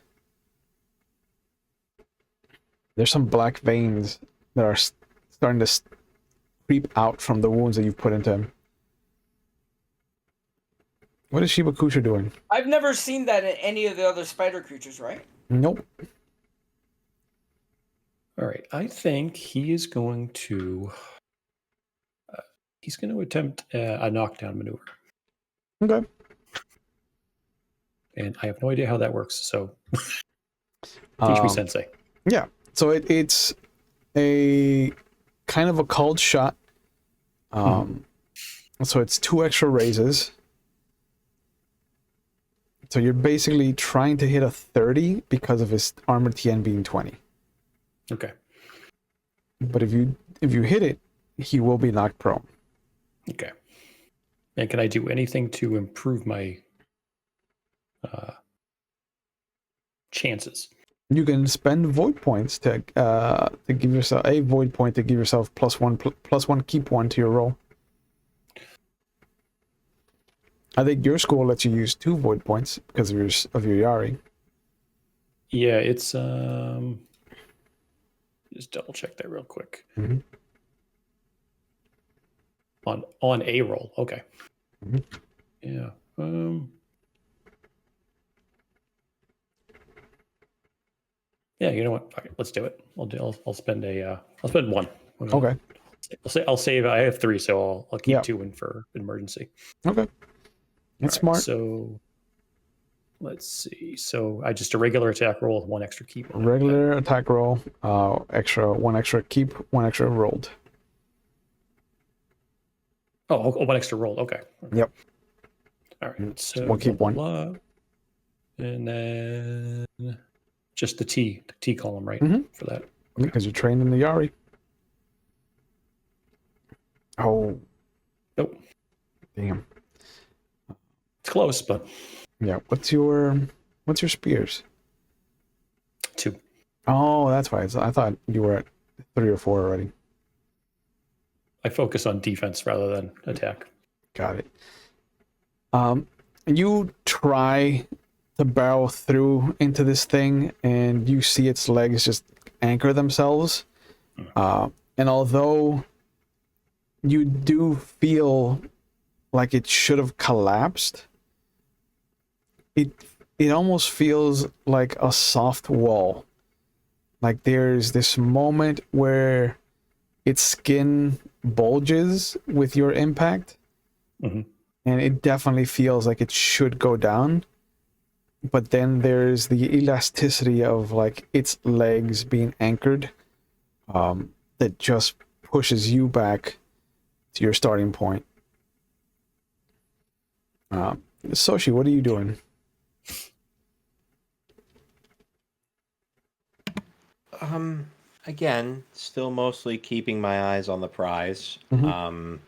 There's some black veins that are starting to creep out from the wounds that you've put into him. What is Shibakusha doing? I've never seen that in any of the other spider creatures, right? Nope. All right. I think he is going to. He's going to attempt a knockdown maneuver, Okay. and I have no idea how that works. So, teach me, Sensei. Yeah. So it's a kind of a called shot. So it's 2 extra raises. So you're basically trying to hit a 30 because of his armor TN being 20. Okay. But if you hit it, he will be knocked prone. Okay. And can I do anything to improve my chances? You can spend void points to give yourself a void point to give yourself +1 keep 1 to your roll. I think your school lets you use 2 void points because of your Yari. Yeah, it's just double check that real quick. Mhm. On a roll, okay. Mhm. Yeah. Yeah, you know what? Fuck it, let's do it. I'll spend I'll spend 1. Okay. I'll save. I have 3, so I'll keep Yeah. 2 in for emergency. Okay. That's All smart. right, so let's see. So I just a regular attack roll with 1 extra keep. On it. Regular attack roll, 1 extra keep, 1 extra rolled. Oh, 1 extra roll. Okay. Yep. All right. So 1 keep 1. blah, and then just the T column, right? Mhm. For that. Because you're trained in the Yari. Oh. Nope. Damn. It's close, but Yeah. What's your spears? 2. Oh, that's why. I thought you were at 3 or 4 already. I focus on defense rather than attack. Got it. You try to barrel through into this thing, and you see its legs just anchor themselves. And although you do feel like it should have collapsed, it almost feels like a soft wall. Like there's this moment where its skin bulges with your impact. Mm-hmm. And it definitely feels like it should go down. But then there's the elasticity of like its legs being anchored that just pushes you back to your starting point. Soshi, what are you doing? Again, still mostly keeping my eyes on the prize. Mhm.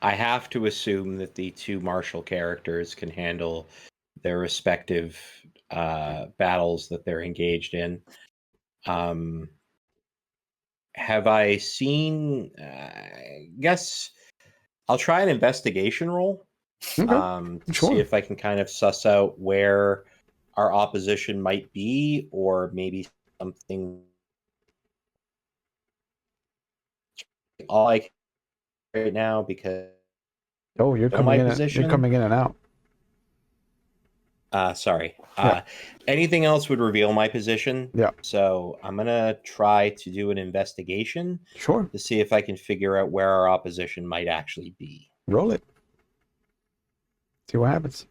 I have to assume that the 2 martial characters can handle their respective battles that they're engaged in. Have I seen? I guess I'll try an investigation roll Okay, to sure. see if I can kind of suss out where our opposition might be, or maybe something. All I can right now because Oh, you're know my coming in. position. You're coming in and out. Sorry. Yeah. Anything else would reveal my position. Yeah. So I'm gonna try to do an investigation Sure. to see if I can figure out where our opposition might actually be. Roll it. See what happens.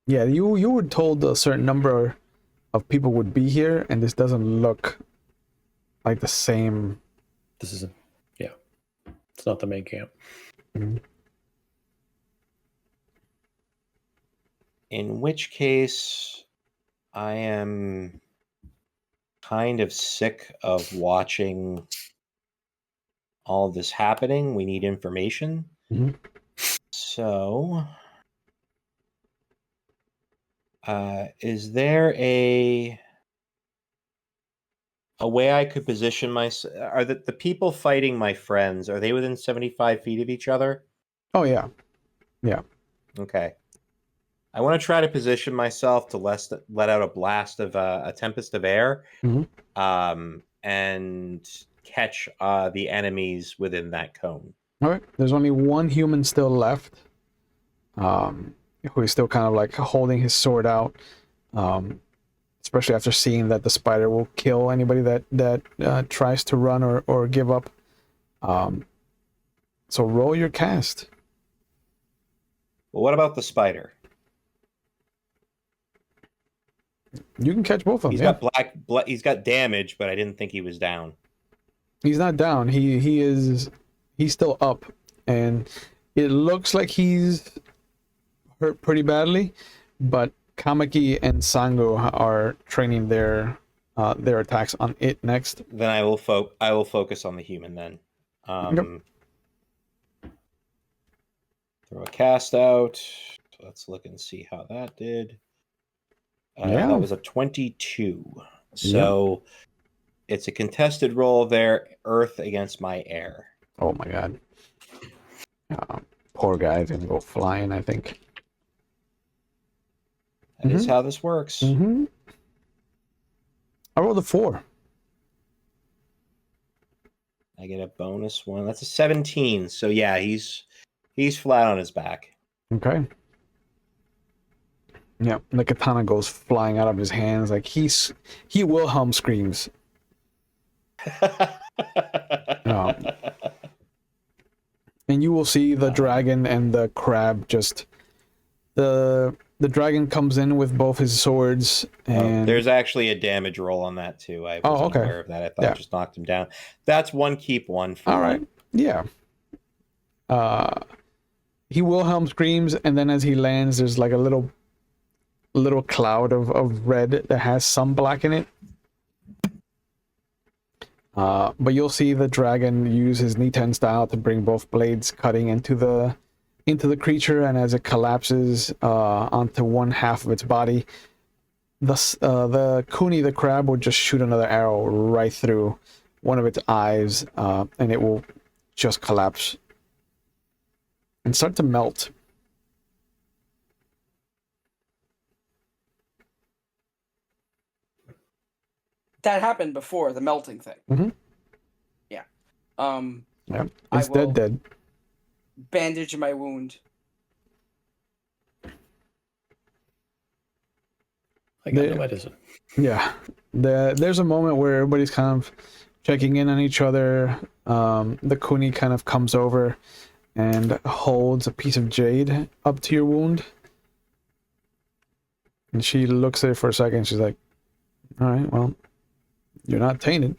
Yeah, you were told a certain number of people would be here, and this doesn't look like the same. This isn't. Yeah, it's not the main camp. Mm-hmm. In which case, I am kind of sick of watching all of this happening. We need information. Mm-hmm. So, is there a way I could position myself? Are the people fighting my friends, are they within 75 feet of each other? Oh, yeah. Yeah. Okay. I want to try to position myself to let out a blast of a tempest of air, and catch the enemies within that cone. All right. There's only 1 human still left. who is still kind of like holding his sword out, especially after seeing that the spider will kill anybody that tries to run or give up. So roll your cast. Well, what about the spider? You can catch both of them. He's got black. He's got damage, but I didn't think he was down. He's not down. He's still up, and it looks like he's hurt pretty badly. But Kamaki and Sango are training their attacks on it next. Then I will focus on the human then. Yep. Throw a cast out. Let's look and see how that did. That was a 22. So it's a contested roll there. Earth against my air. Oh my god. Poor guy's gonna go flying, I think. That is how this works. I rolled a 4. I get a bonus one. That's a 17. So yeah, he's flat on his back. Okay. Yeah, the katana goes flying out of his hands like he Wilhelm screams. And you will see the dragon and the crab just the dragon comes in with both his swords and there's actually a damage roll on that too. I wasn't aware of that. I thought I just knocked him down. That's one keep, one for all right. Yeah. He Wilhelm screams, and then as he lands, there's like a little cloud of red that has some black in it. But you'll see the dragon use his Niten style to bring both blades cutting into the creature, and as it collapses onto one half of its body, the Kuni, the crab, will just shoot another arrow right through one of its eyes, and it will just collapse and start to melt. That happened before, the melting thing. Mm-hmm. Yeah. Yeah, it's dead. Bandage my wound. I got no medicine. Yeah. There's a moment where everybody's kind of checking in on each other. The Kuni kind of comes over and holds a piece of jade up to your wound. And she looks at it for a second. She's like, all right, well, you're not tainted.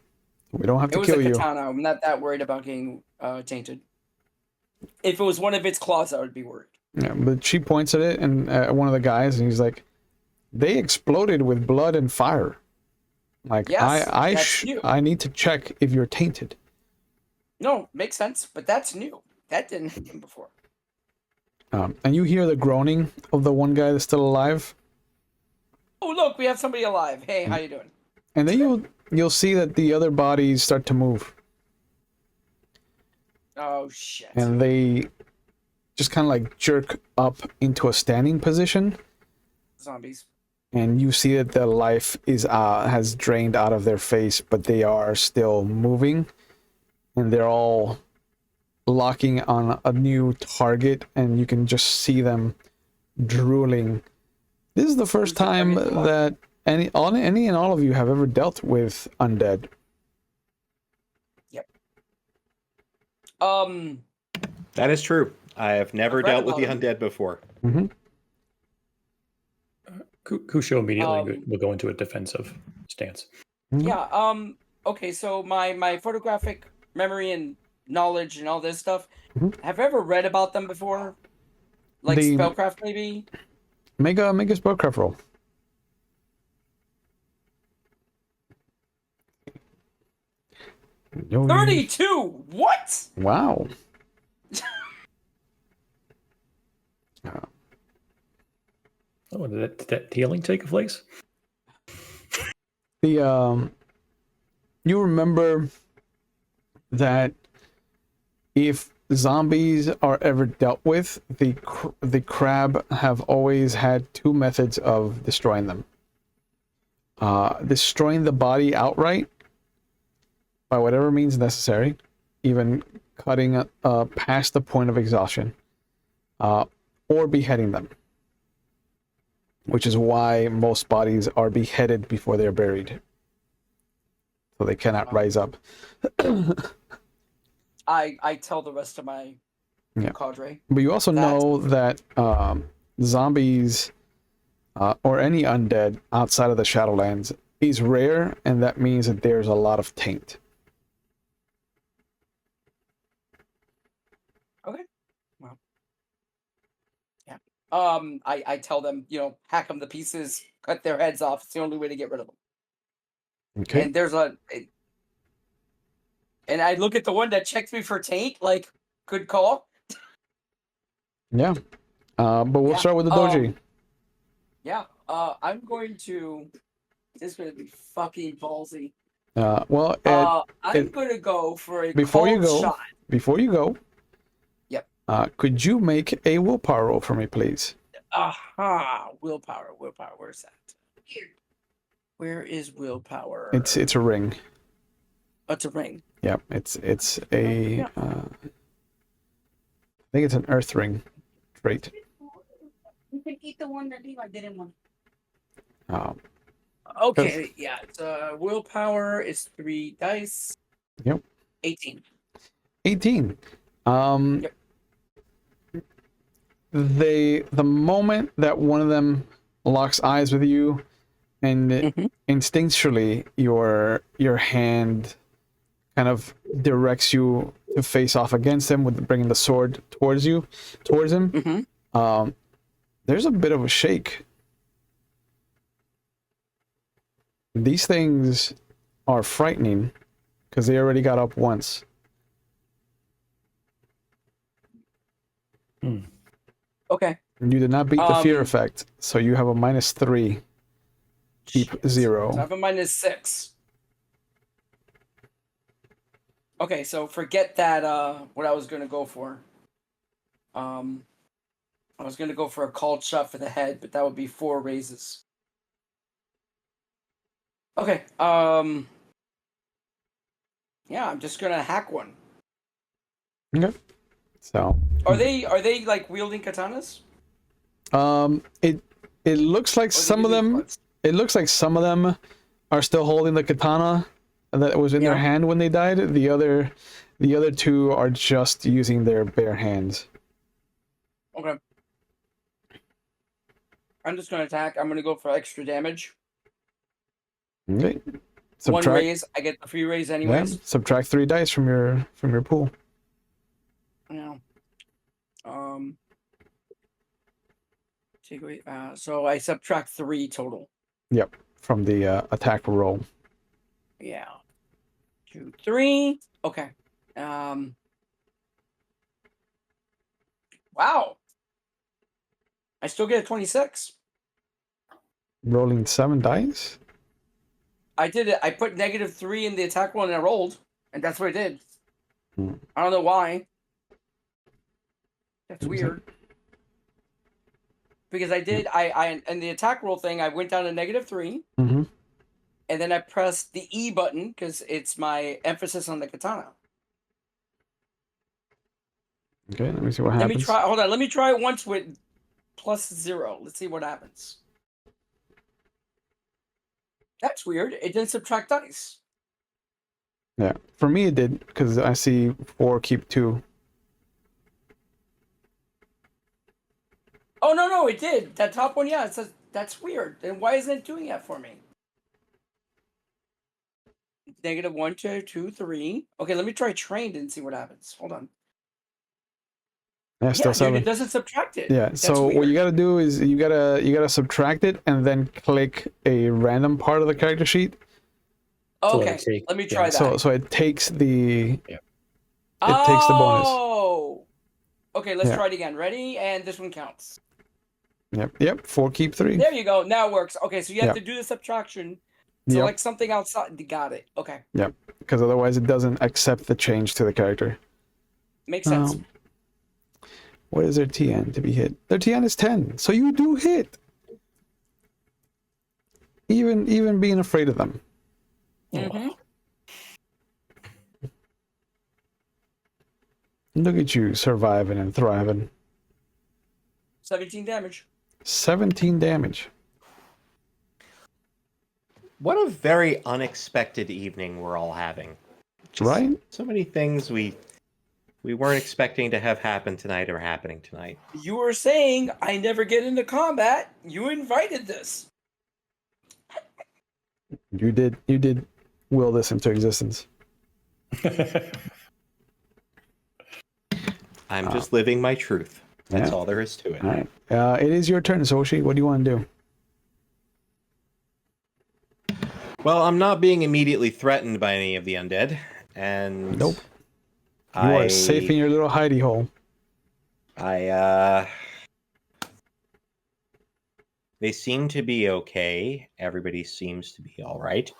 We don't have to kill you. It was a katana. I'm not that worried about getting tainted. If it was one of its claws, I would be worried. Yeah, but she points at it and at one of the guys, and he's like, they exploded with blood and fire. Like, yes, I need to check if you're tainted. No, makes sense, but that's new. That didn't happen before. And you hear the groaning of the one guy that's still alive. Oh, look, we have somebody alive. Hey, how you doing? And then you'll see that the other bodies start to move. Oh, shit. And they just kind of like jerk up into a standing position. Zombies. And you see that the life has drained out of their face, but they are still moving. And they're all locking on a new target, and you can just see them drooling. This is the first time that any and all of you have ever dealt with undead. Yep. That is true. I have never dealt with the undead before. Mm-hmm. Kusho immediately will go into a defensive stance. Mm-hmm. Yeah. Okay. So my photographic memory and knowledge and all this stuff. Mm-hmm. Have you ever read about them before? Like spellcraft, maybe. Make a spellcraft roll. No, 32. What? Wow. Oh, did that healing take place? You remember that if zombies are ever dealt with, the crab have always had two methods of destroying them. Destroying the body outright by whatever means necessary, even cutting past the point of exhaustion, or beheading them. which is why most bodies are beheaded before they're buried, so they cannot rise up. I tell the rest of my Yeah. cadre. But you also know that zombies or any undead outside of the Shadowlands is rare, and that means that there's a lot of taint. Okay. Well. Yeah. I tell them, hack them to pieces, cut their heads off. It's the only way to get rid of them. Okay. And and I look at the one that checked me for taint, like, good call. Yeah. But we'll start with the doji. Yeah. I'm going to. This is going to be fucking ballsy. I'm going to go for a before you called go, shot. Before you go. Yep. Could you make a willpower roll for me, please? Aha! Willpower. Where's that? Here. Where is willpower? It's a ring. Oh, it's a ring. Yeah, it's a. I think it's an earth ring trait. You can eat the one that Levi didn't want. Okay, yeah. It's willpower is 3 dice. Yep. 18. 18. Yep. The moment that one of them locks eyes with you, and instinctually your hand kind of directs you to face off against him with bringing the sword towards him. There's a bit of a shake. These things are frightening because they already got up once. Okay. You did not beat the fear effect, so you have a -3. Keep 0. So I have a -6. Okay, so forget that. What I was gonna go for. I was gonna go for a called shot for the head, but that would be 4 raises. Okay. Yeah, I'm just gonna hack one. Okay. So. Are they like wielding katanas? It looks like some of them. Clubs? It looks like some of them are still holding the katana that was in their hand when they died. The other 2 are just using their bare hands. Okay. I'm just gonna attack. I'm gonna go for extra damage. Okay. 1 raise. I get the free raise anyways. Yeah, subtract 3 dice from your pool. Yeah. Take away. So I subtract 3 total. Yep, from the attack roll. Yeah. 2, 3. Okay. Wow. I still get a 26. Rolling 7 dice. I did it. I put -3 in the attack roll and I rolled, and that's what I did. I don't know why. That's weird. Because I did. I in the attack roll thing, I went down to -3. And then I pressed the E button because it's my emphasis on the katana. Okay, let me see what happens. Let me try. Hold on. Let me try it once with +0. Let's see what happens. That's weird. It didn't subtract dice. Yeah, for me it did because I see 4 keep 2. Oh no, it did. That top one, yeah. It says that's weird. Then why isn't it doing that for me? -1, 2, 3. Okay, let me try trained and see what happens. Hold on. Yeah, still 7. Dude, it doesn't subtract it. Yeah, so what you gotta do is you gotta subtract it and then click a random part of the character sheet. Okay, let me try that. So it takes the takes the bonus. Oh, okay. Let's try it again. Ready? And this one counts. Yep. 4 keep 3. There you go. Now it works. Okay, so you have to do the subtraction. Select something outside. Got it. Okay. Yep. Because otherwise it doesn't accept the change to the character. Makes sense. What is their TN to be hit? Their TN is 10, so you do hit. Even being afraid of them. Look at you surviving and thriving. 17 damage. 17 damage. What a very unexpected evening we're all having. Just Right? So many things we weren't expecting to have happen tonight are happening tonight. You were saying I never get into combat. You invited this. You did will this into existence. I'm just living my truth. That's yeah. all there is to it. All right. It is your turn, Soshi. What do you want to do? Well, I'm not being immediately threatened by any of the undead, and Nope. You are safe in your little hidey hole. They seem to be okay. Everybody seems to be all right.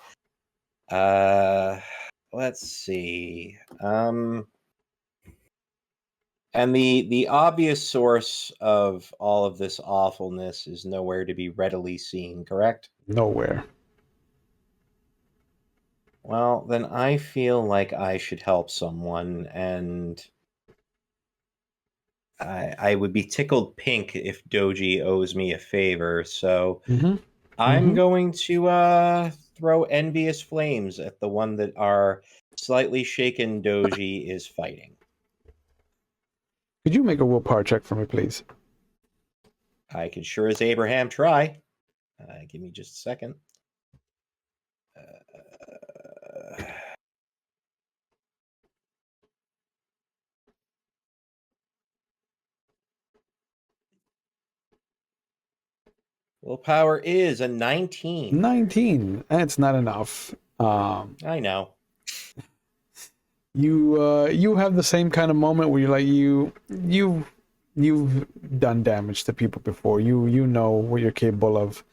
Let's see. And the obvious source of all of this awfulness is nowhere to be readily seen, correct? Nowhere. Well, then I feel like I should help someone, and I would be tickled pink if Doji owes me a favor, so I'm going to throw envious flames at the one that our slightly shaken Doji is fighting. Could you make a willpower check for me, please? I could sure as Abraham try. Give me just a second. Willpower is a 19. 19. That's not enough. I know. You have the same kind of moment where you're like you've done damage to people before. You know what you're capable of.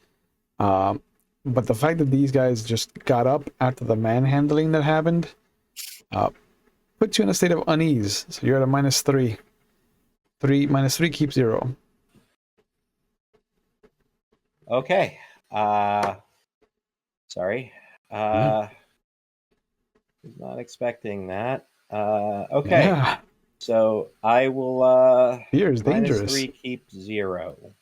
But the fact that these guys just got up after the manhandling that happened puts you in a state of unease. So you're at a -3. -3 keeps 0. Okay. Sorry. Was not expecting that. Okay. Yeah. So I will Fear is dangerous. -3 keep 0.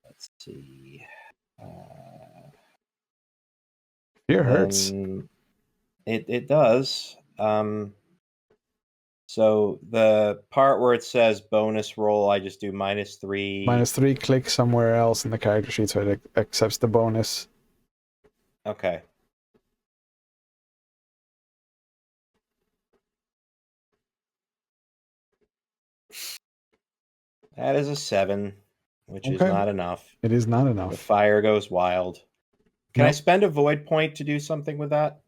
Let's see. Fear hurts. It does. So the part where it says bonus roll, I just do -3. -3, click somewhere else in the character sheet so it accepts the bonus. Okay. That is a 7, which is not enough. It is not The enough. fire goes wild. Can I Nope. spend a void point to do something with that?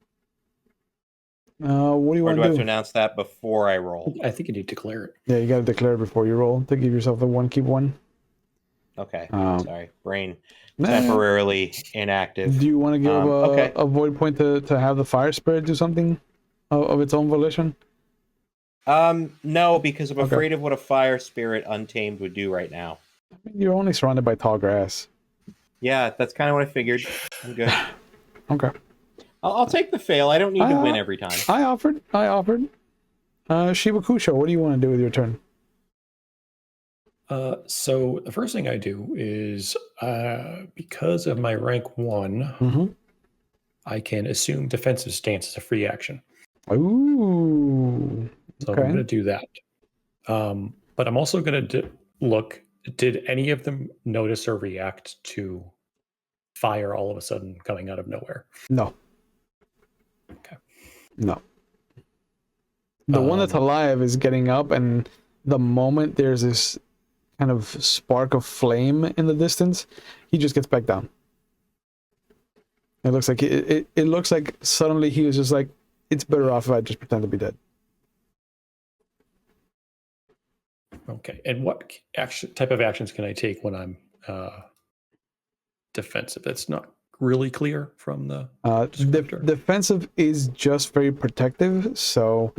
What do you Or want do I to have do? to announce that before I roll? I think you need to declare it. Yeah, you got to declare it before you roll to give yourself the 1 keep 1. Okay. Sorry. Brain temporarily inactive. Do you want to give okay. a void point to have the fire spirit do something of its own volition? No, because I'm afraid of what a fire spirit untamed would do right now. I mean, you're only surrounded by tall grass. Yeah, that's kind of what I figured. I'm good. Okay. I'll take the fail. I don't need to win every time. I offered. Shibakusho, what do you want to do with your turn? So the first thing I do is, because of my rank 1, I can assume defensive stance as a free action. Ooh. So I'm going to do that. But I'm also going to look, did any of them notice or react to fire all of a sudden coming out of nowhere? No. Okay. No. The one that's alive is getting up, and the moment there's this kind of spark of flame in the distance, he just gets back down. It looks like it looks like suddenly he was just like, it's better off if I just pretend to be dead. Okay. And what type of actions can I take when I'm defensive? That's not really clear from the descriptor. Defensive is just very protective, so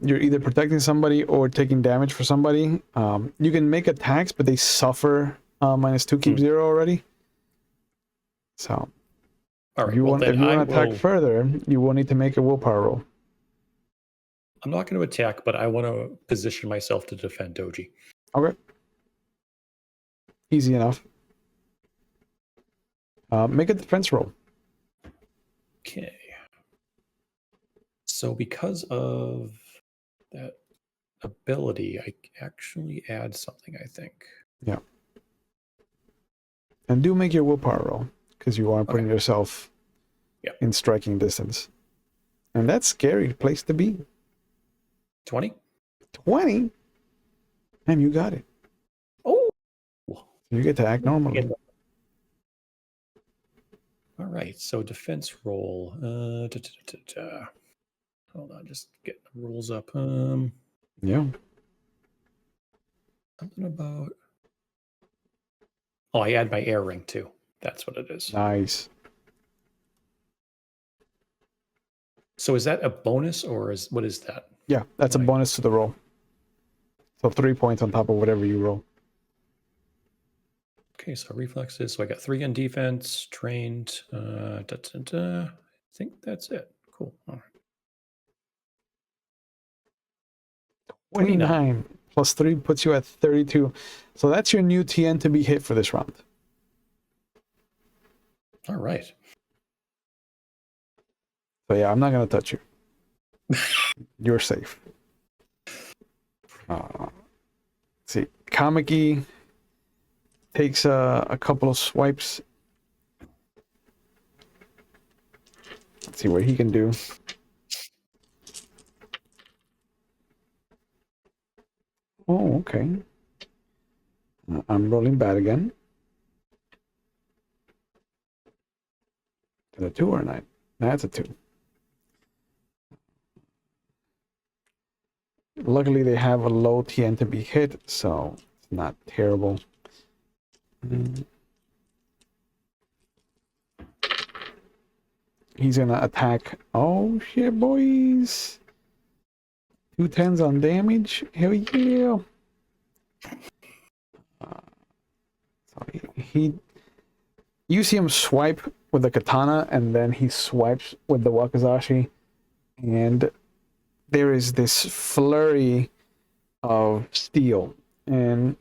you're either protecting somebody or taking damage for somebody. You can make attacks, but they suffer -2 keep 0 already. So all right, if you want to attack further, you will need to make a willpower roll. I'm not going to attack, but I want to position myself to defend Doji. Okay. Easy enough. Make a defense roll. Okay. So because of that ability, I actually add something, I think. Yeah. And do make your willpower roll, because you are putting yourself in striking distance. And that's a scary place to be. 20? 20? Man, you got it. Oh! You get to act normally. All right, so defense roll. Hold on, just get the rules up. Yeah. Something about. Oh, I add my air ring too. That's what it is. Nice. So is that a bonus or what is that? Yeah, that's a bonus to the roll. So 3 points on top of whatever you roll. Okay, so reflexes. So I got 3 on defense, trained. I think that's it. Cool. All right. 29 plus 3 puts you at 32. So that's your new TN to be hit for this round. All right. So yeah, I'm not going to touch you. You're safe. Let's see. Kamiki takes a couple of swipes. Let's see what he can do. Oh, okay. I'm rolling bad again. Is it a 2 or a 9? That's a 2. Luckily, they have a low TN to be hit, so it's not terrible. He's gonna attack. Oh shit, boys! 2 10s on damage. Hell yeah! So you see him swipe with the katana, and then he swipes with the wakizashi, and there is this flurry of steel. And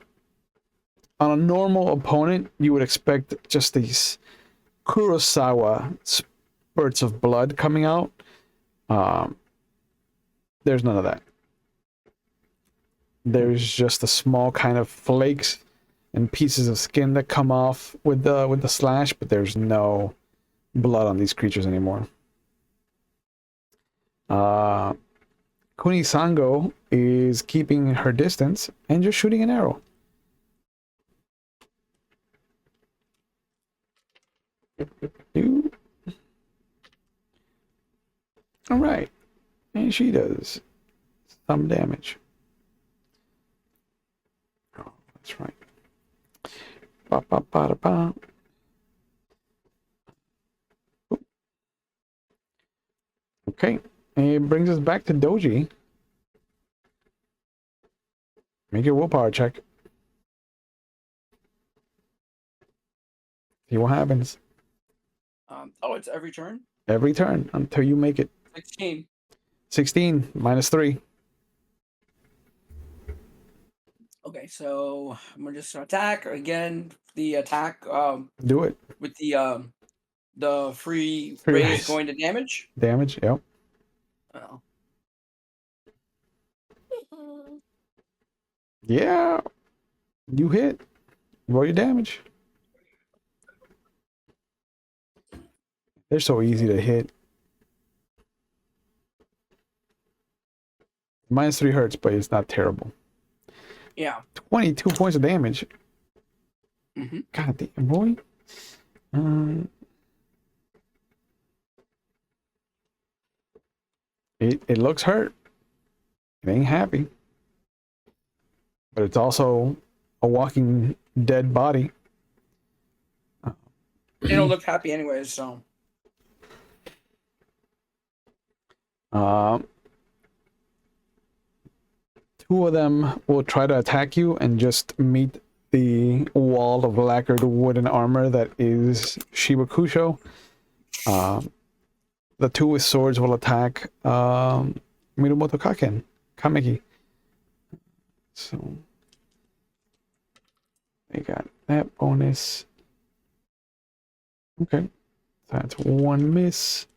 on a normal opponent, you would expect just these Kurosawa spurts of blood coming out. There's none of that. There's just a small kind of flakes and pieces of skin that come off with the slash, but there's no blood on these creatures anymore. Kunisango is keeping her distance and just shooting an arrow. All right, and she does some damage. Oh, that's right. Ba, ba, ba, da, ba. Okay, and it brings us back to Doji. Make your willpower check. See what happens. It's every turn? Every turn until you make it. 16. 16 minus 3. Okay, so I'm gonna just attack again. The attack Do it. with the free Free raise raise. going to damage. Damage, yep. Oh. Yeah. You hit. Roll your damage. They're so easy to hit. Minus 3 hurts, but it's not terrible. Yeah. 22 points of damage. Mm-hmm. God damn, boy. It looks hurt. It ain't happy. But it's also a walking dead body. They don't look happy anyways, so. Two of them will try to attack you and just meet the wall of lacquered wooden armor that is Shibakusho. The two with swords will attack Mirumoto Kaken, Kameki. So they got that bonus. Okay. That's one miss.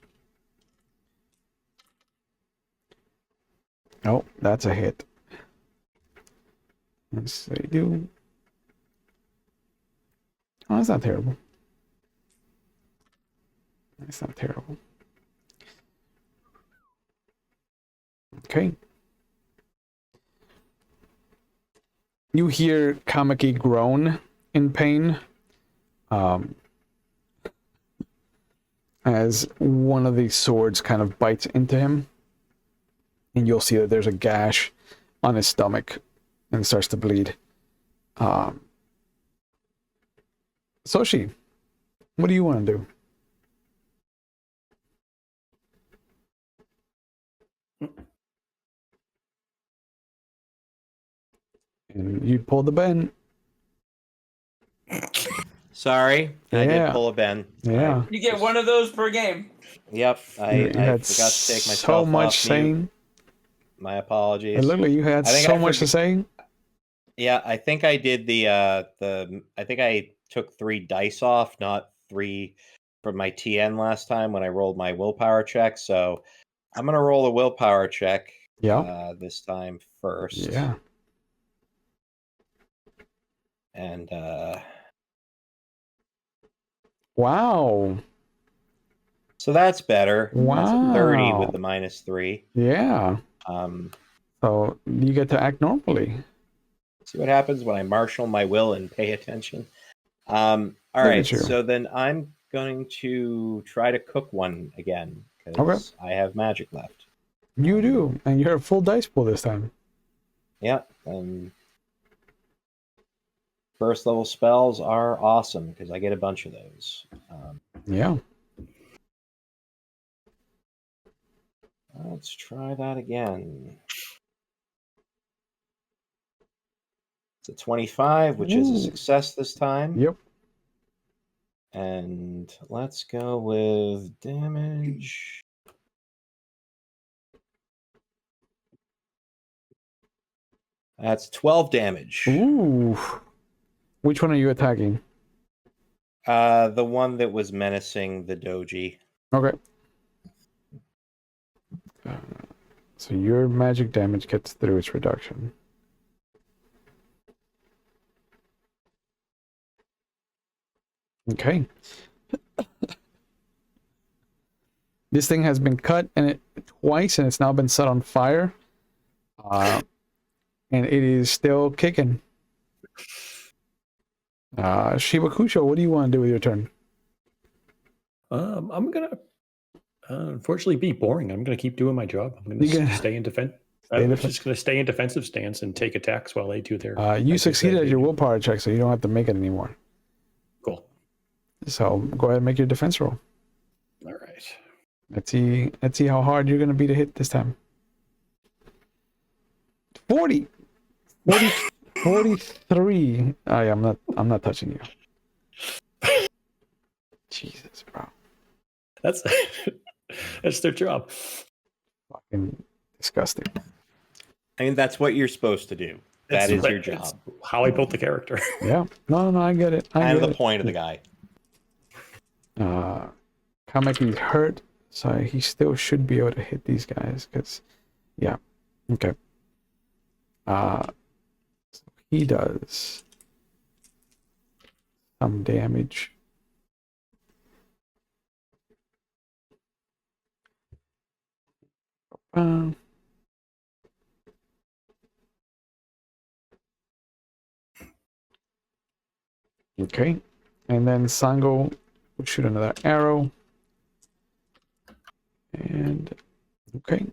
Oh, that's a hit. Yes, they do. Oh, that's not terrible. That's not terrible. Okay. You hear Kameki groan in pain as one of these swords kind of bites into him. And you'll see that there's a gash on his stomach and starts to bleed. Soshi, what do you want to do? And you pull the bend. Sorry, I did Yeah. pull a Ben. Yeah. You get one of those per game. Yep, I You forgot had to take so myself much off mute. saying. My apologies. And literally, you had I think so I much to say. Yeah, I think I did the I think I took 3 dice off, not 3 from my TN last time when I rolled my willpower check. So I'm gonna roll a willpower check this time first. Yeah. And Wow. so that's better. That's a 30 with Wow. the -3. Yeah. So you get to act normally. See what happens when I marshal my will and pay attention. All Look right, at you. so then I'm going to try to cook one again because I have magic left. You do, and you're a full dice pool this time. Yeah, first level spells are awesome because I get a bunch of those. Yeah. Let's try that again. It's a 25, which is a success this time. Yep. And let's go with damage. That's 12 damage. Ooh. Which one are you attacking? The one that was menacing the doji. Okay. So your magic damage gets through its reduction. Okay. This thing has been cut twice, and it's now been set on fire. And it is still kicking. Shibakusho, what do you want to do with your turn? I'm gonna unfortunately be boring. I'm gonna keep doing my job. I'm gonna stay in defense. I'm just gonna stay in defensive stance and take attacks while they do their. You succeeded at your willpower check, so you don't have to make it anymore. Cool. So go ahead and make your defense roll. All right. Let's see how hard you're gonna be to hit this time. 40, 43. I'm not touching you. Jesus, bro. That's their job. Fucking disgusting. I mean, that's what you're supposed to do. That is your job. It's how I built the character. Yeah. No, I get it. Kind of the point of the guy. Kameki's hurt, so he still should be able to hit these guys, because, yeah. Okay. So he does some damage. Okay, and then Sango will shoot another arrow. And okay.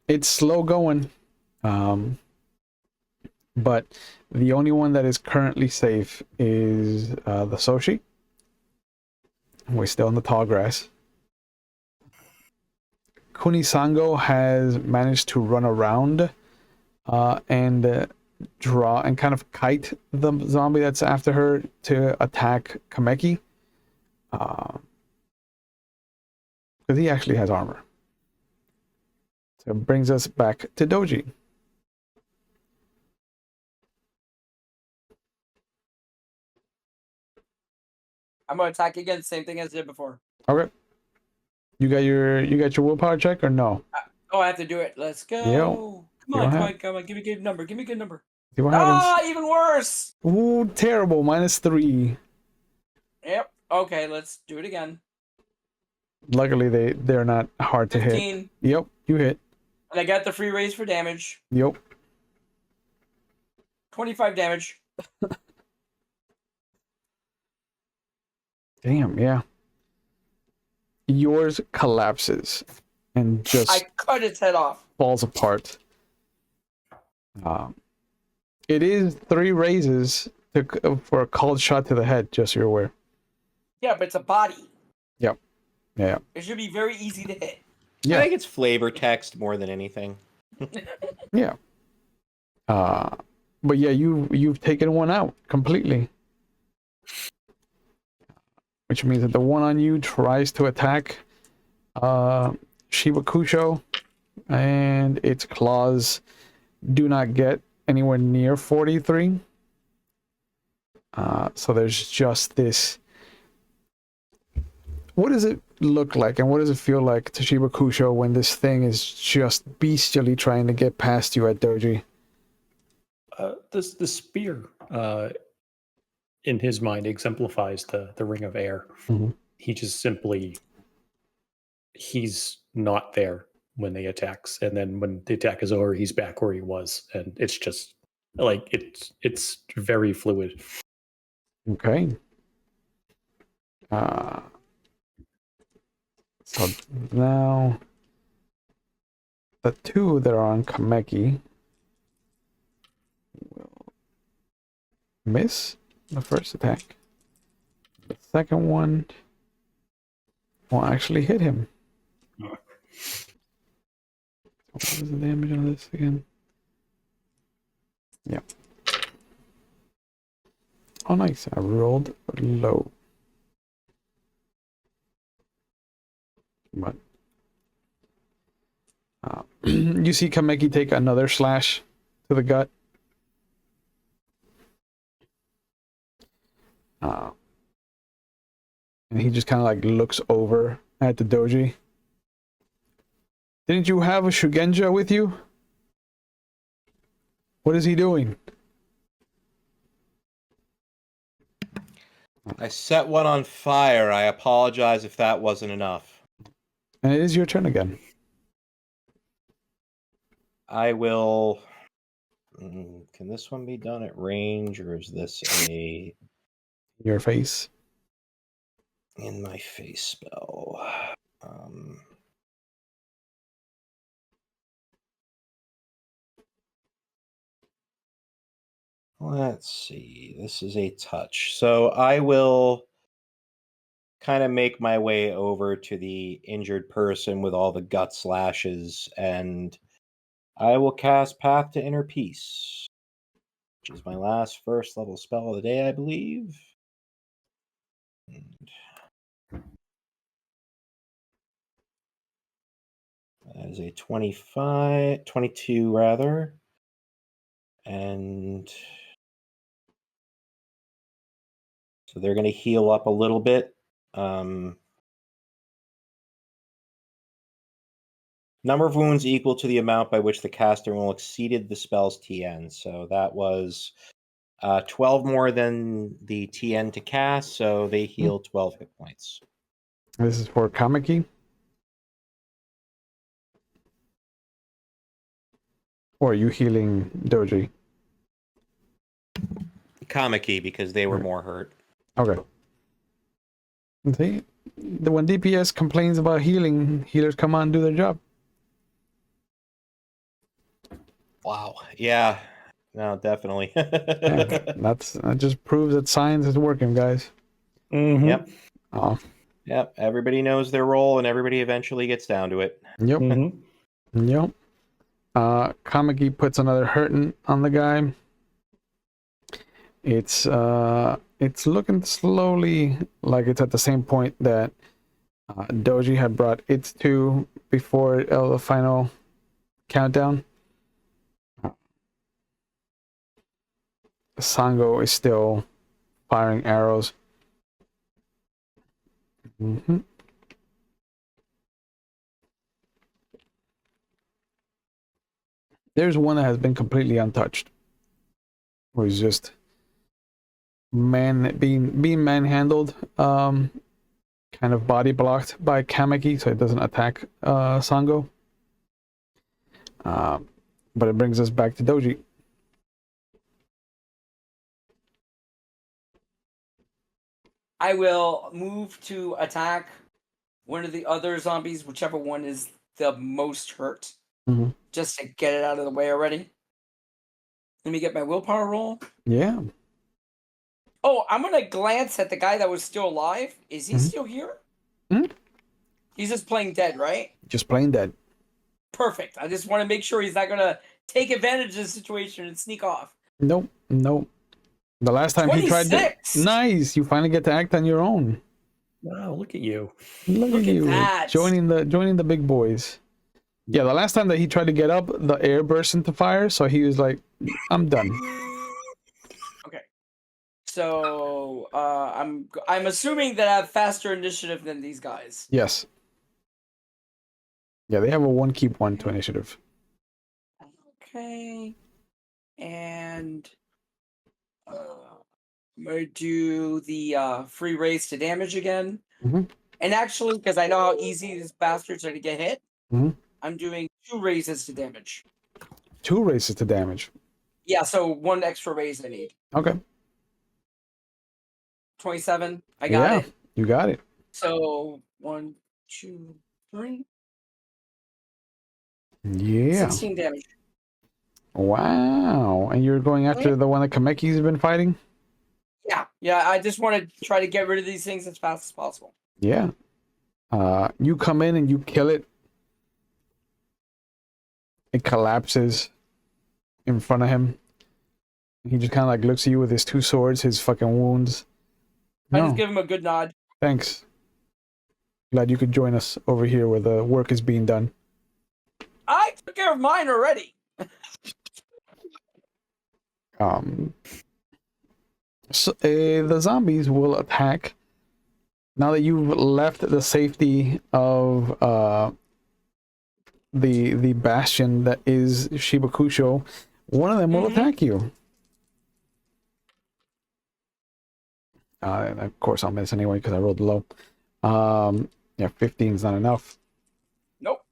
It's slow going. But the only one that is currently safe is the Soshi. We're still in the tall grass. Kunisango has managed to run around and draw and kind of kite the zombie that's after her to attack Kameki. Because he actually has armor. So it brings us back to Doji. I'm gonna attack again. Same thing as I did before. Okay. You got your willpower check or no? Oh, I have to do it. Let's go. Yo, Come on, come on, come on. Give me a good number. Give me a good number. See what happens. Ah, even worse. Ooh, terrible. -3. Yep. Okay, let's do it again. Luckily, they're not hard to hit. 15. Yep, you hit. And I got the free raise for damage. Yep. 25 damage. Damn, yeah. Yours collapses and just I cut its head off. falls apart. It is 3 raises for a cold shot to the head, just so you're aware. Yeah, but it's a body. Yep. Yeah. It should be very easy to hit. Yeah. I think it's flavor text more than anything. Yeah. But yeah, you've taken one out completely. Which means that the one on you tries to attack Shibakusho, and its claws do not get anywhere near 43. So there's just this. What does it look like, and what does it feel like to Shibakusho when this thing is just bestially trying to get past you at Doji? The spear, in his mind, exemplifies the ring of air. Mhm. He just simply, he's not there when they attacks, and then when the attack is over, he's back where he was, and it's just like it's very fluid. Okay. So now the 2 that are on Kameki will miss the first attack. The second one will actually hit him. So what is the damage on this again? Yeah. Oh, nice. I rolled low. But you see Kameki take another slash to the gut. And he just kind of like looks over at the doji. Didn't you have a Shugenja with you? What is he doing? I set one on fire. I apologize if that wasn't enough. And it is your turn again. I will... Can this one be done at range, or is this a... Your face. In my face spell? Let's see. This is a touch. So I will kind of make my way over to the injured person with all the gut slashes, and I will cast Path to Inner Peace, which is my last first level spell of the day, I believe. And that is a 22 rather. And so they're going to heal up a little bit. Number of wounds equal to the amount by which the caster will exceeded the spell's TN. So that was 12 more than the TN to cast, so they heal 12 hit points. This is for Kameki? Or are you healing Doji? Kameki, because they were more hurt. Okay. See, when DPS complains about healing, healers come on and do their job. Wow. Yeah. No, definitely. Yeah, that just proves that science is working, guys. Mm-hmm. Yep. Oh. Yep. Everybody knows their role, and everybody eventually gets down to it. Yep. Mm-hmm. Yep. Kameki puts another hurting on the guy. It's looking slowly like it's at the same point that Doji had brought its to before the final countdown. Sango is still firing arrows. Mm-hmm. There's one that has been completely untouched. Where he's just being manhandled, kind of body blocked by Kameki, so it doesn't attack Sango. But it brings us back to Doji. I will move to attack one of the other zombies, whichever one is the most hurt, just to get it out of the way already. Let me get my willpower roll. Yeah. Oh, I'm gonna glance at the guy that was still alive. Is he still here? He's just playing dead, right? Just plain dead. Perfect. I just want to make sure he's not gonna take advantage of the situation and sneak off. Nope. Nope. The last time he tried to... 26! Nice! You finally get to act on your own. Wow, look at you. Look at you. that. Joining the big boys. Yeah, the last time that he tried to get up, the air burst into fire, so he was like, I'm done. Okay. So I'm assuming that I have faster initiative than these guys. Yes. Yeah, they have a 1 keep 1 to initiative. Okay. And I'm gonna do the free raise to damage again. And actually, because I know how easy these bastards are to get hit, I'm doing 2 raises to damage. 2 raises to damage. Yeah, so 1 extra raise I need. Okay. 27. I got it. You got it. So 1, 2, 3. Yeah. 16 damage. Wow. And you're going after the one that Kameki's been fighting? Yeah. I just want to try to get rid of these things as fast as possible. Yeah. You come in and you kill it. It collapses in front of him. He just kind of like looks at you with his 2 swords, his fucking wounds. I just give him a good nod. Thanks. Glad you could join us over here where the work is being done. I took care of mine already. So, the zombies will attack now that you've left the safety of the bastion that is Shibakusho. One of them will attack you. And of course I'll miss anyway because I rolled low. Yeah, 15 is not enough. Nope.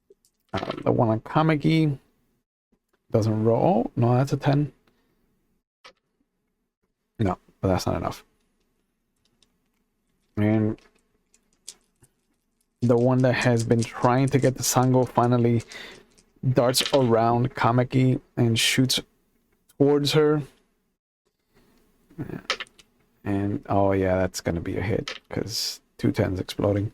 The one on Kameki doesn't roll. Oh, no, that's a 10. No, but that's not enough. And the one that has been trying to get the Sango finally darts around Kameki and shoots towards her. And oh yeah, that's gonna be a hit because 2 10s exploding.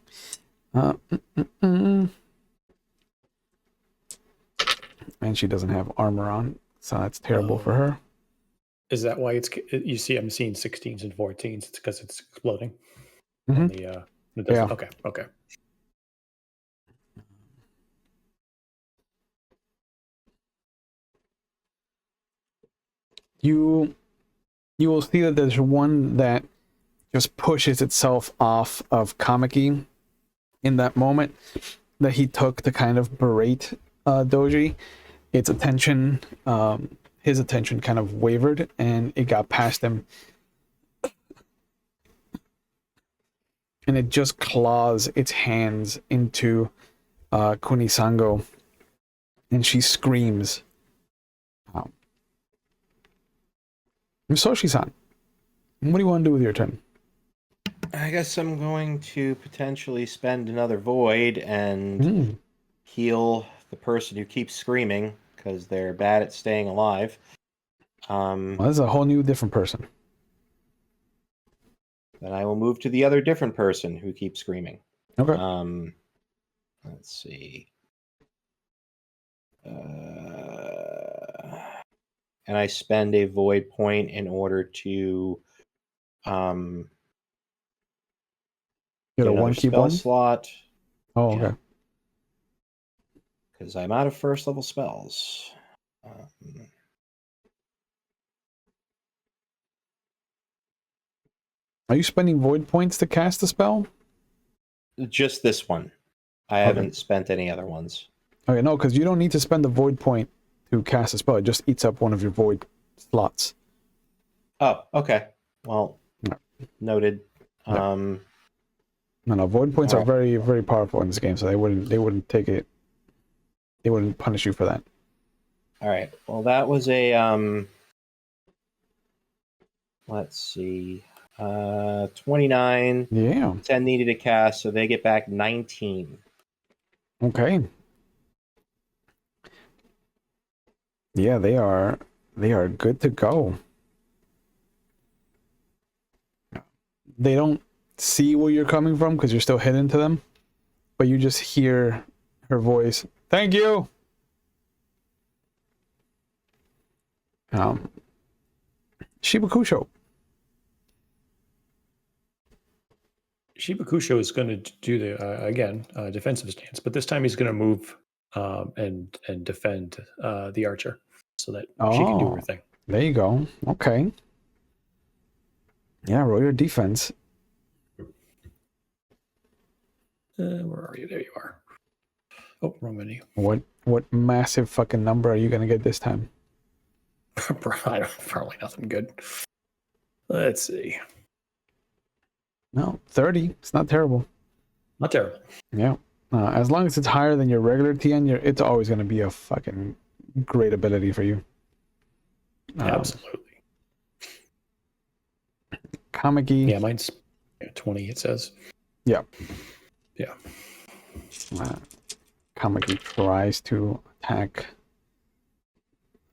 And she doesn't have armor on, so that's terrible for her. Is that why you see? I'm seeing 16s and 14s. It's because it's exploding. Yeah. Okay. You will see that there's one that just pushes itself off of Kameki in that moment that he took to kind of berate Doji. Its attention, his attention kind of wavered and it got past him. And it just claws its hands into Kunisango. And she screams. Misoshi-san, what do you want to do with your turn? I guess I'm going to potentially spend another void and heal the person who keeps screaming because they're bad at staying alive. Well, that's a whole new different person. Then I will move to the other different person who keeps screaming. Okay. Let's see. And I spend a void point in order to Get a 1 keep spell 1 slot. Oh, okay. Because I'm out of first level spells. Are you spending void points to cast a spell? Just this one. I haven't spent any other ones. Okay, no, because you don't need to spend the void point to cast a spell. It just eats up one of your void slots. Oh, okay. Well, noted. No, void points are very, very powerful in this game, so they wouldn't take it. They wouldn't punish you for that. All right. Well, that was a let's see, 29. Yeah. 10 needed to cast, so they get back 19. Okay. Yeah, they are good to go. They don't see where you're coming from because you're still hidden to them, but you just hear her voice. Thank you. Shibakusho. Shibakusho is going to do the again defensive stance, but this time he's going to move and defend the archer so that she can do her thing. There you go. Okay. Yeah, roll your defense. Where are you? There you are. Oh, wrong menu. What massive fucking number are you gonna get this time? Probably nothing good. Let's see. No, 30. It's not terrible. Not terrible. Yeah. As long as it's higher than your regular TN, it's always gonna be a fucking great ability for you. Absolutely. Kamiki. Yeah, mine's 20, it says. Yeah. Yeah. Kamiki tries to attack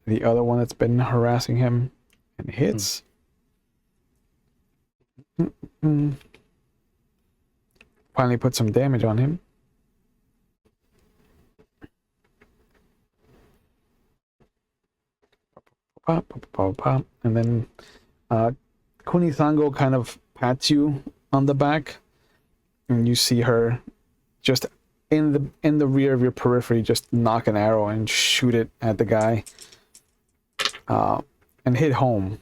the other one that's been harassing him and hits. Finally put some damage on him. Pop, pop, pop, pop. And then Kunisango kind of pats you on the back, and you see her just in the rear of your periphery just knock an arrow and shoot it at the guy and hit home.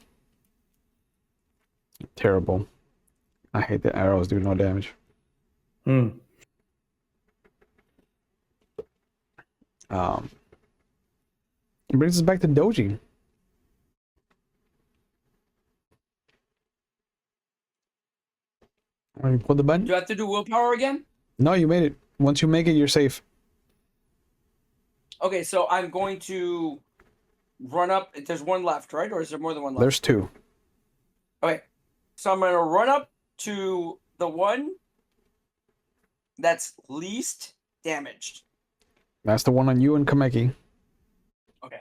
Terrible. I hate that arrows do no damage. It brings us back to Doji. You pull the button? Do you have to do willpower again? No, you made it. Once you make it, you're safe. Okay, so I'm going to run up. There's one left, right? Or is there more than one left? There's two. Okay, so I'm going to run up to the one that's least damaged. That's the one on you and Kameki. Okay,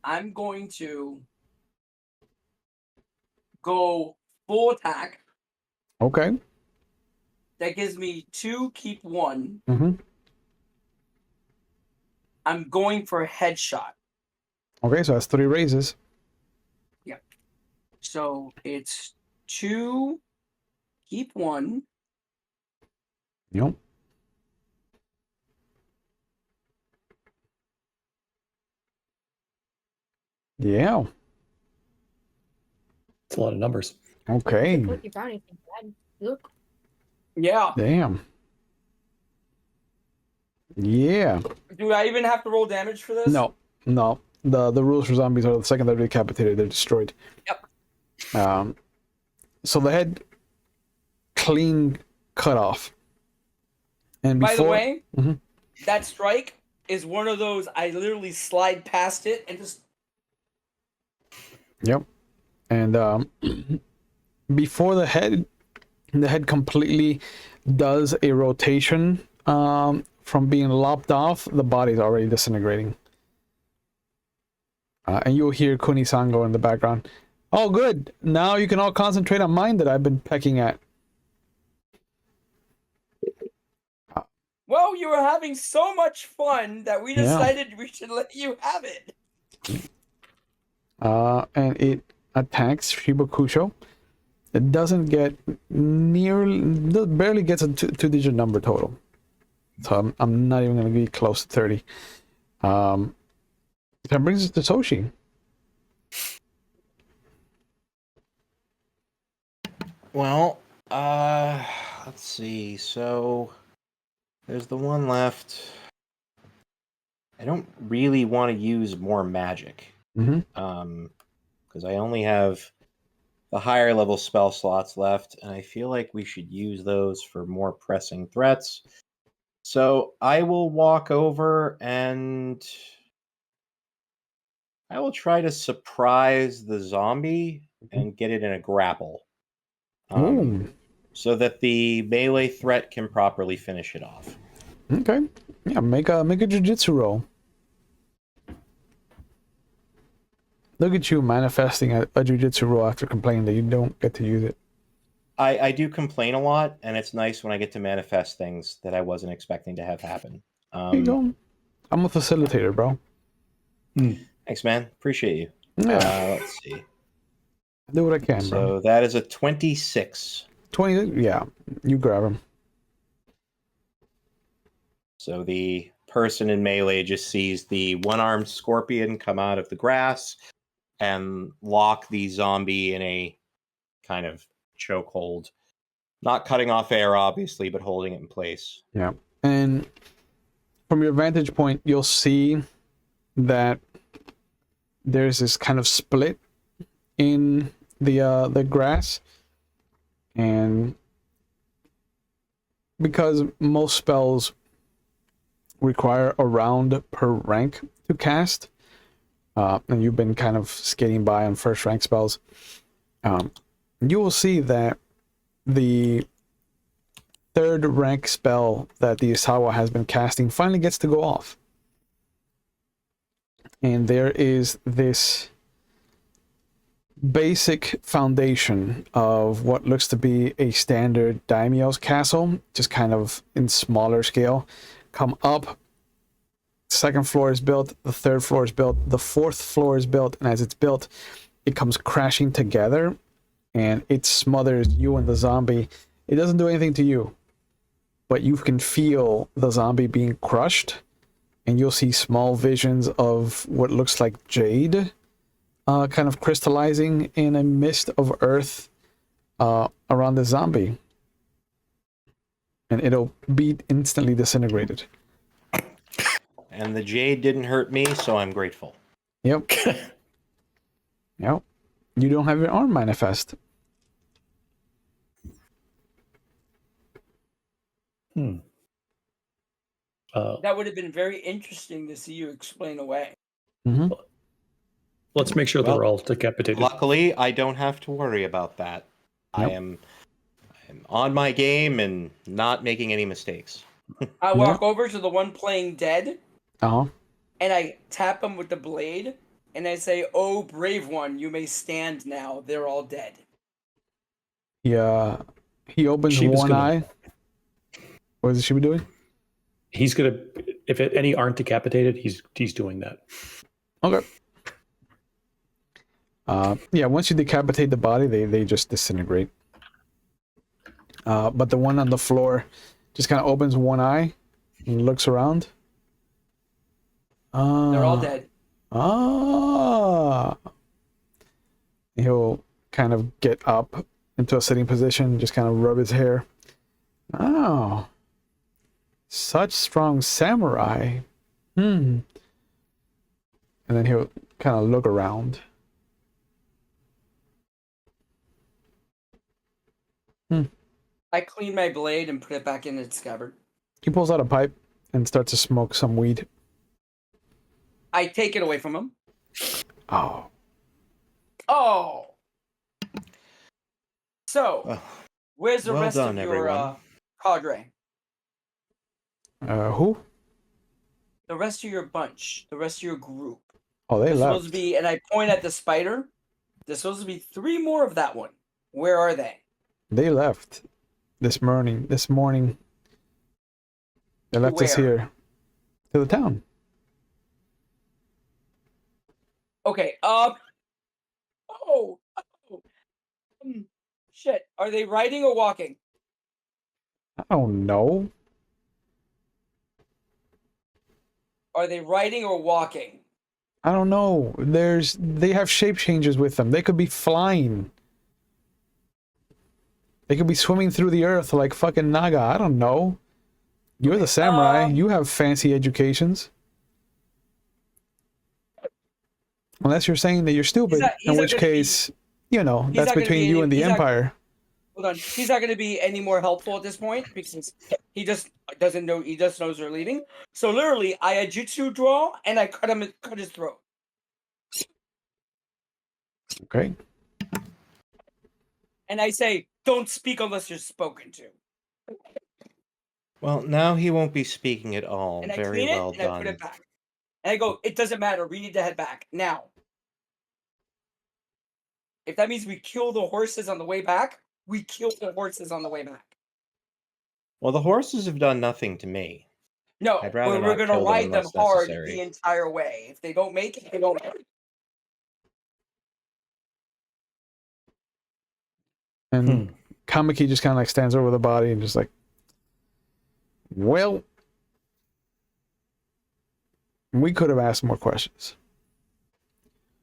I'm going to go full attack. Okay. That gives me 2, keep 1. I'm going for a headshot. Okay, so that's 3 raises. Yep. So it's 2, keep 1. Yep. Yeah. It's a lot of numbers. Okay. Look, you found anything bad. Look. Yeah. Damn. Yeah. Do I even have to roll damage for this? No. The rules for zombies are the second they're decapitated, they're destroyed. Yep. So the head clean cut off. And before, by the way, that strike is one of those I literally slide past it and just. Yep. And before the head completely does a rotation from being lopped off, the body's already disintegrating. And you'll hear Kunisango in the background. Oh, good. Now you can all concentrate on mine that I've been pecking at. Well, you were having so much fun that we decided we should let you have it. And it attacks Shibakusho. It doesn't get barely gets a two-digit number total. So I'm not even going to be close to 30. That brings us to Soshi. Well, let's see. So There's the one left. I don't really want to use more magic. Because I only have the higher level spell slots left, and I feel like we should use those for more pressing threats. So I will walk over and I will try to surprise the zombie and get it in a grapple. So that the melee threat can properly finish it off. Okay. Yeah, make a jiu-jitsu roll. Look at you manifesting a jiu-jitsu roll after complaining that you don't get to use it. I do complain a lot, and it's nice when I get to manifest things that I wasn't expecting to have happen. There you go. I'm a facilitator, bro. Thanks, man. Appreciate you. Yeah. Let's see. Do what I can, bro. So that is a 26. 20, yeah. You grab him. So the person in melee just sees the one-armed scorpion come out of the grass and lock the zombie in a kind of chokehold. Not cutting off air, obviously, but holding it in place. Yeah. And from your vantage point, you'll see that there's this kind of split in the grass. And because most spells require a round per rank to cast, and you've been kind of skating by on first rank spells, you will see that the third rank spell that the Isawa has been casting finally gets to go off. And there is this basic foundation of what looks to be a standard daimyo's castle, just kind of in smaller scale. Come up, second floor is built, the third floor is built, the fourth floor is built, and as it's built, it comes crashing together, and it smothers you and the zombie. It doesn't do anything to you, but you can feel the zombie being crushed, and you'll see small visions of what looks like jade kind of crystallizing in a mist of earth around the zombie. And it'll be instantly disintegrated. And the jade didn't hurt me, so I'm grateful. Yep. Yep. You don't have your arm manifest. That would have been very interesting to see you explain away. Mm-hmm. Let's make sure they're all decapitated. Luckily, I don't have to worry about that. Nope. I'm on my game and not making any mistakes. I walk over to the one playing dead, Uh-huh. and I tap him with the blade, and I say, "Oh, brave one, you may stand now. They're all dead." Yeah. He opens one eye. What is Shiba doing? He's gonna. If any aren't decapitated, he's doing that. Okay. Yeah, once you decapitate the body, they just disintegrate. But the one on the floor just kind of opens one eye and looks around. They're all dead. He'll kind of get up into a sitting position, just kind of rub his hair. Oh. Such strong samurai. And then he'll kind of look around. I clean my blade and put it back in its scabbard. He pulls out a pipe and starts to smoke some weed. I take it away from him. Oh. Oh. So, where's the well rest done, of your everyone. cadre? Who? The rest of your bunch, the rest of your group. Oh, they There's left. supposed to be, and I point at the spider. There's supposed to be 3 more of that one. Where are they? They left this morning. They left us Where? here to the town. Okay. Shit. Are they riding or walking? I don't know. Are they riding or walking? I don't know. They have shape changes with them. They could be flying. They could be swimming through the earth like fucking Naga. I don't know. You're the samurai. You have fancy educations. Unless you're saying that you're stupid, in which case, you know, that's between you and the Empire. Hold on. He's not going to be any more helpful at this point because he just doesn't know. He just knows they're leaving. So literally, I jutsu draw and I cut his throat. Okay. And I say, "Don't speak unless you're spoken to." Well, now he won't be speaking at all. And I Very clean well it and done. I put it back. And I go, "It doesn't matter. We need to head back now. If that means we kill the horses on the way back, we kill the horses on the way back." Well, the horses have done nothing to me. No, I'd rather we're not going to kill them ride them unless hard necessary. the entire way. If they don't make it, they don't make it. And Kamiki just kind of like stands over the body and just like, well, we could have asked more questions.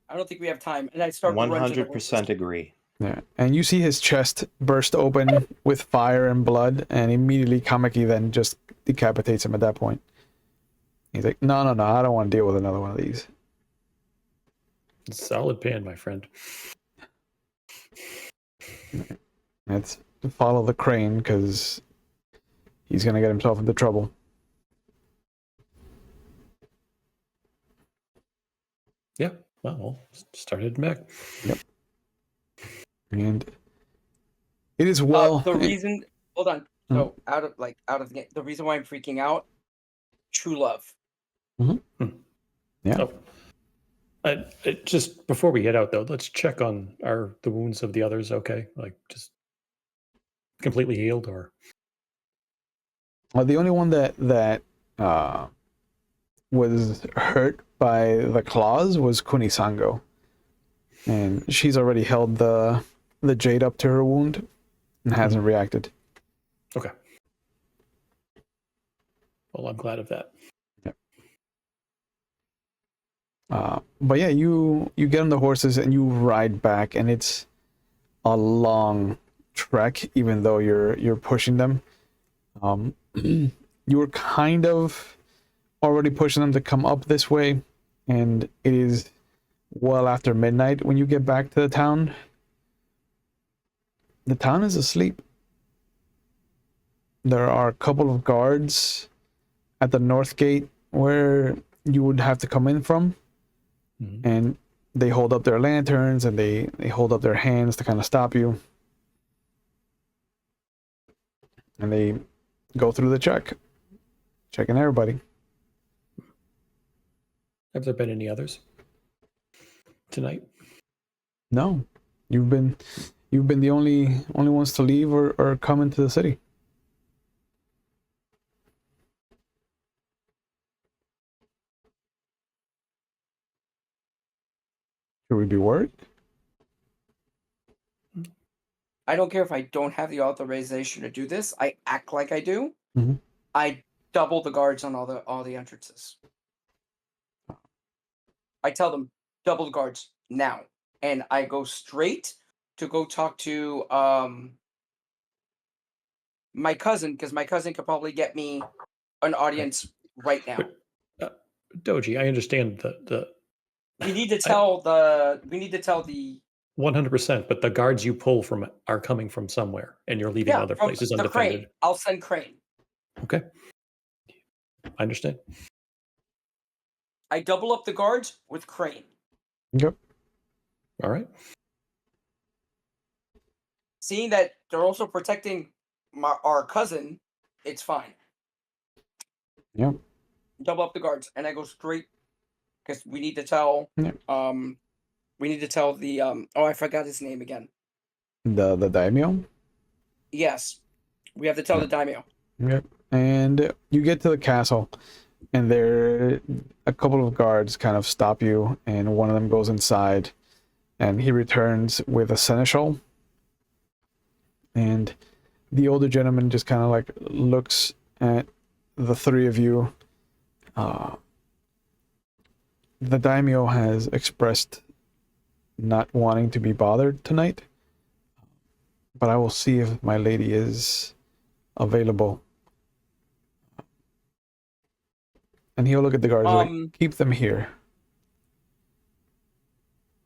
I don't think we have time. And I start to run to the horses. 100% agree. Yeah, and you see his chest burst open with fire and blood, and immediately Kamiki then just decapitates him at that point. He's like, no, I don't want to deal with another one of these. Solid pan, my friend. Let's follow the crane, because he's going to get himself into trouble. Yeah, well, we'll start heading back. Yep. And it is well... the reason... Hold on. So, out of the game, the reason why I'm freaking out, true love. Yeah. Oh. Just before we head out, though, let's check on the wounds of the others. Okay, like just completely healed, or Well, the only one that was hurt by the claws was Kunisango, and she's already held the jade up to her wound and hasn't reacted. Okay. Well, I'm glad of that. But yeah, you get on the horses and you ride back, and it's a long trek, even though you're pushing them. You were kind of already pushing them to come up this way, and it is well after midnight when you get back to the town. The town is asleep. There are a couple of guards at the north gate where you would have to come in from. And they hold up their lanterns and they hold up their hands to kind of stop you. And they go through the checking everybody. Have there been any others tonight? No, you've been the only ones to leave or come into the city. Should we be worried? I don't care if I don't have the authorization to do this. I act like I do. Mhm. I double the guards on all the entrances. I tell them double the guards now, and I go straight to go talk to my cousin, because my cousin could probably get me an audience right now. Doji, I understand the We need to tell the 100%, but the guards you pull from are coming from somewhere, and you're leaving other from places the undefended. Crane. I'll send Crane. Okay, I understand. I double up the guards with Crane. Yep. All right. Seeing that they're also protecting our cousin, it's fine. Yep. Double up the guards, and I go straight because we need to tell. Yep. We need to tell the Oh, I forgot his name again. The daimyo. Yes, we have to tell the daimyo. Yep. And you get to the castle, and there a couple of guards kind of stop you, and one of them goes inside, and he returns with a seneschal. And the older gentleman just kind of like looks at the three of you. The daimyo has expressed not wanting to be bothered tonight, but I will see if my lady is available. And he'll look at the guards like, keep them here.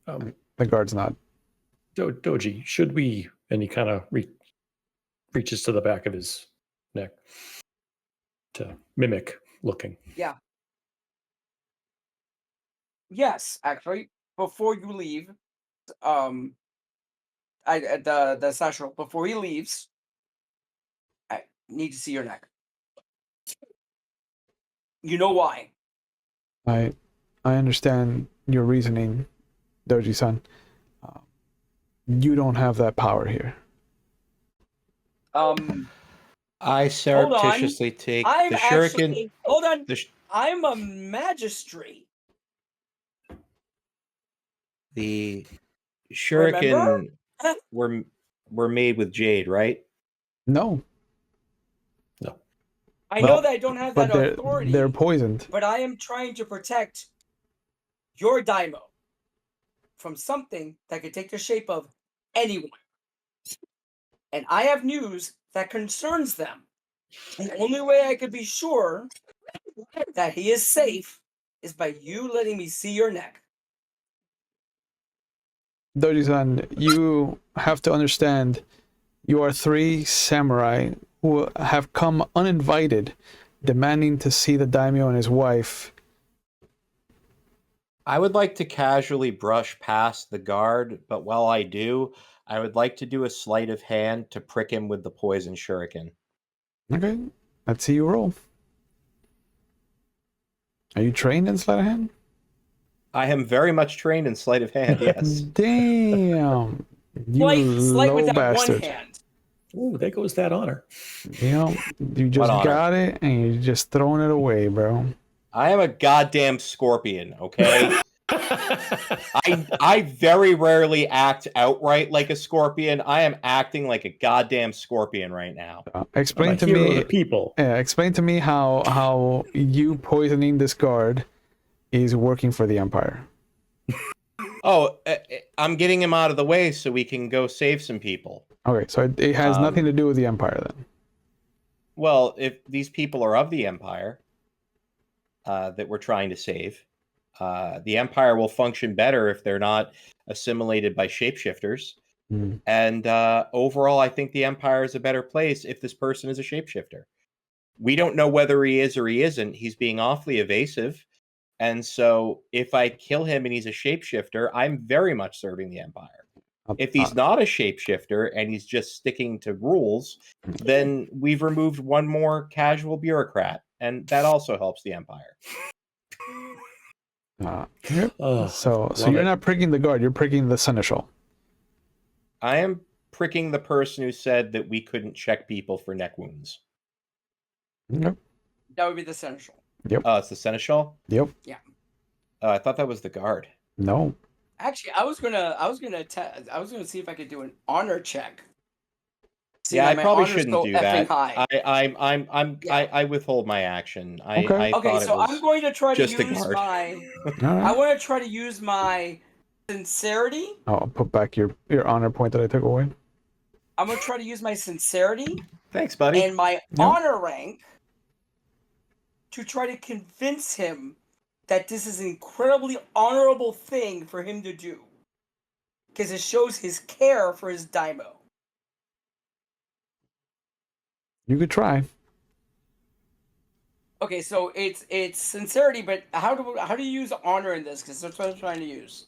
The guards nod. Doji, should we? And he kind of reaches to the back of his neck to mimic looking. Yeah. Yes, actually, before you leave, the satchel, before he leaves, I need to see your neck. You know why? I understand your reasoning, Doji-san. You don't have that power here. I surreptitiously take I'm the shuriken. actually, hold on. I'm a magistrate. The shuriken were made with jade, right? No. I know that I don't have that authority. They're poisoned. But I am trying to protect your daimyo from something that could take the shape of anyone. And I have news that concerns them. The only way I could be sure that he is safe is by you letting me see your neck. Doji-san, you have to understand you are 3 samurai who have come uninvited, demanding to see the daimyo and his wife. I would like to casually brush past the guard, but while I do, I would like to do a sleight of hand to prick him with the poison shuriken. Okay, let's see you roll. Are you trained in sleight of hand? I am very much trained in sleight of hand, yes. Damn. You Slight with low that bastard. one hand. Ooh, there goes that honor. You know, you just got it and you're just throwing it away, bro. I am a goddamn scorpion, okay? I very rarely act outright like a scorpion. I am acting like a goddamn scorpion right now. Explain to me, people. Explain to me how you poisoning this guard is working for the Empire. Oh, I'm getting him out of the way so we can go save some people. Okay, so it has nothing to do with the Empire then. Well, if these people are of the Empire that we're trying to save, the Empire will function better if they're not assimilated by shapeshifters. And overall, I think the Empire is a better place if this person is a shapeshifter. We don't know whether he is or he isn't. He's being awfully evasive. And so if I kill him and he's a shapeshifter, I'm very much serving the Empire. If he's not a shapeshifter and he's just sticking to rules, then we've removed one more casual bureaucrat. And that also helps the Empire. So you're not pricking the guard, you're pricking the seneschal. I am pricking the person who said that we couldn't check people for neck wounds. Yep. That would be the seneschal. Yep. Oh, it's the seneschal? Yep. Yeah. I thought that was the guard. No. Actually, I was gonna see if I could do an honor check. Yeah, I probably shouldn't do that. I withhold my action. Okay, so I'm going to try to use my. I want to try to use my sincerity. Oh, I'll put back your honor point that I took away. I'm gonna try to use my sincerity. Thanks, buddy. And my honor rank to try to convince him that this is an incredibly honorable thing for him to do, because it shows his care for his daimyo. You could try. Okay, so it's sincerity, but how do you use honor in this? Because that's what I'm trying to use.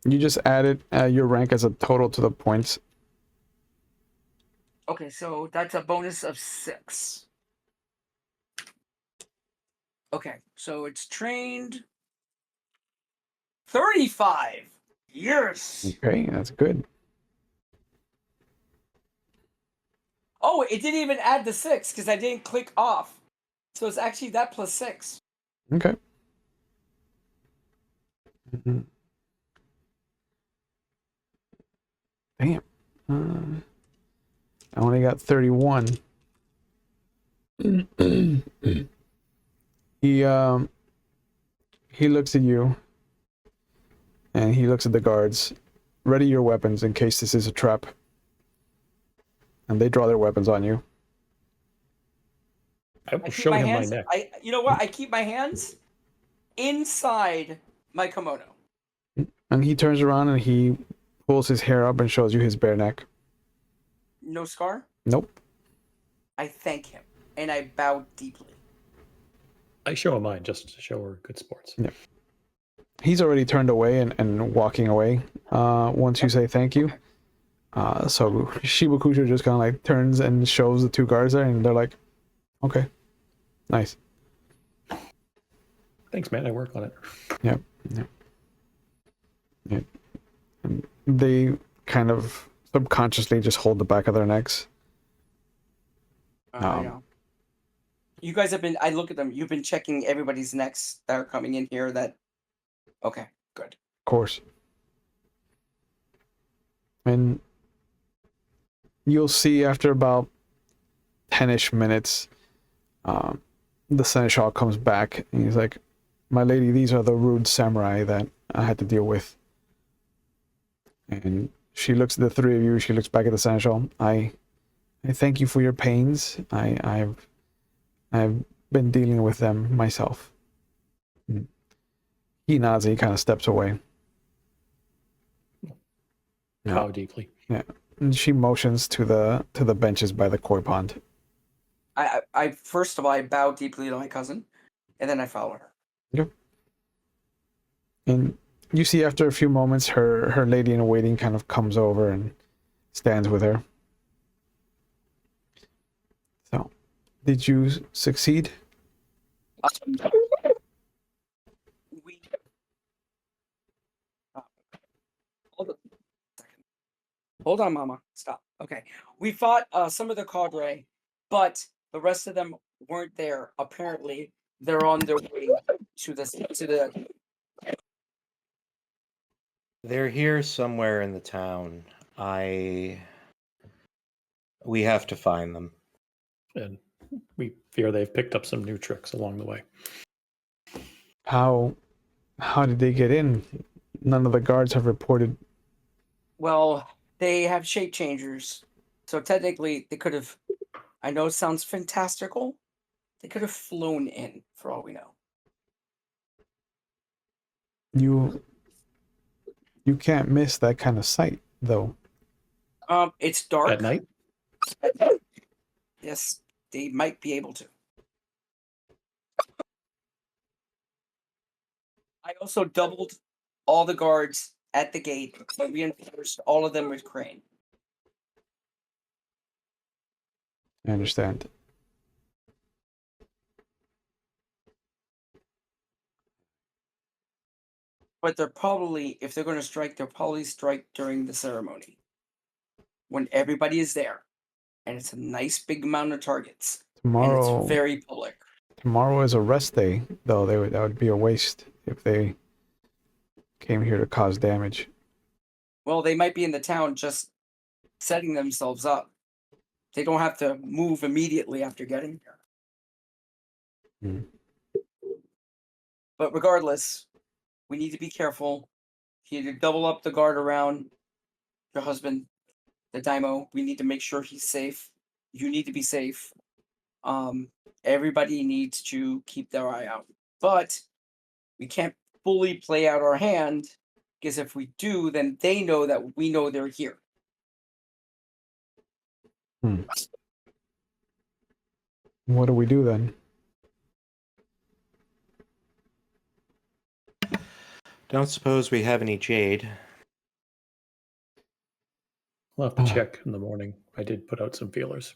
You just added your rank as a total to the points. Okay, so that's a bonus of 6. Okay, so it's trained 35 years. Okay, that's good. Oh, it didn't even add the 6 because I didn't click off. So it's actually that plus 6. Okay. Damn. I only got 31. He looks at you and he looks at the guards. Ready your weapons in case this is a trap. And they draw their weapons on you. I will show him my neck. You know what? I keep my hands inside my kimono. And he turns around and he pulls his hair up and shows you his bare neck. No scar? Nope. I thank him, and I bow deeply. I show him mine just to show her good sports. Yeah. He's already turned away and walking away once you say thank you. So Shibakusho just kind of like turns and shows the two guards there, and they're like, okay, nice. Thanks, man. I work on it. Yep. And they kind of subconsciously just hold the back of their necks. I know. You guys have been, I look at them, you've been checking everybody's necks that are coming in here okay, good. Of course. And you'll see after about 10-ish minutes, the seneschal comes back and he's like, my lady, these are the rude samurai that I had to deal with. And she looks at the three of you, she looks back at the seneschal. I thank you for your pains. I've been dealing with them myself. He nods and he kind of steps away. How deeply? Yeah. And she motions to the benches by the koi pond. I first of all, I bow deeply to my cousin, and then I follow her. Yep. And you see after a few moments, her lady in waiting kind of comes over and stands with her. So, did you succeed? We hold on a second. Hold on, Mama. Stop. Okay. We fought some of the cadre, but the rest of them weren't there. Apparently, they're on their way to the. They're here somewhere in the town. We have to find them. And we fear they've picked up some new tricks along the way. How did they get in? None of the guards have reported. Well, they have shape changers, so technically they could have. I know it sounds fantastical. They could have flown in, for all we know. You can't miss that kind of sight, though. It's dark At night? Yes, they might be able to. I also doubled all the guards at the gate. I reinforced all of them with crane. I understand. But they're probably, if they're going to strike, they'll probably strike during the ceremony. When everybody is there. And it's a nice big amount of targets. Tomorrow, And it's very public. Tomorrow is a rest day, though. That would be a waste if they came here to cause damage. Well, they might be in the town just setting themselves up. They don't have to move immediately after getting here. But regardless, we need to be careful. You need to double up the guard around your husband, the daimo. We need to make sure he's safe. You need to be safe. Everybody needs to keep their eye out. But we can't fully play out our hand, because if we do, then they know that we know they're here. What do we do then? Don't suppose we have any jade. We'll have to check in the morning. I did put out some feelers.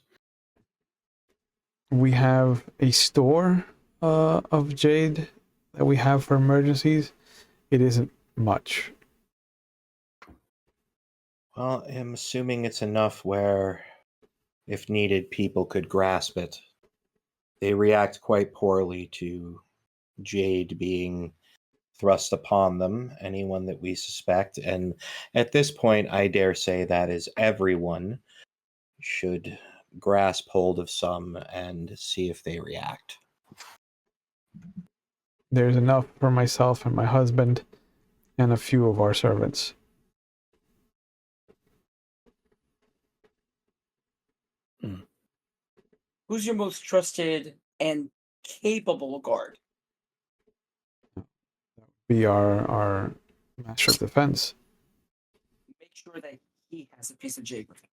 We have a store of jade that we have for emergencies. It isn't much. Well, I'm assuming it's enough where, if needed, people could grasp it. They react quite poorly to jade being thrust upon them, anyone that we suspect. And at this point, I dare say that is everyone should grasp hold of some and see if they react. There's enough for myself and my husband and a few of our servants. Who's your most trusted and capable guard? be our master of defense. Make sure that he has a piece of jade with him.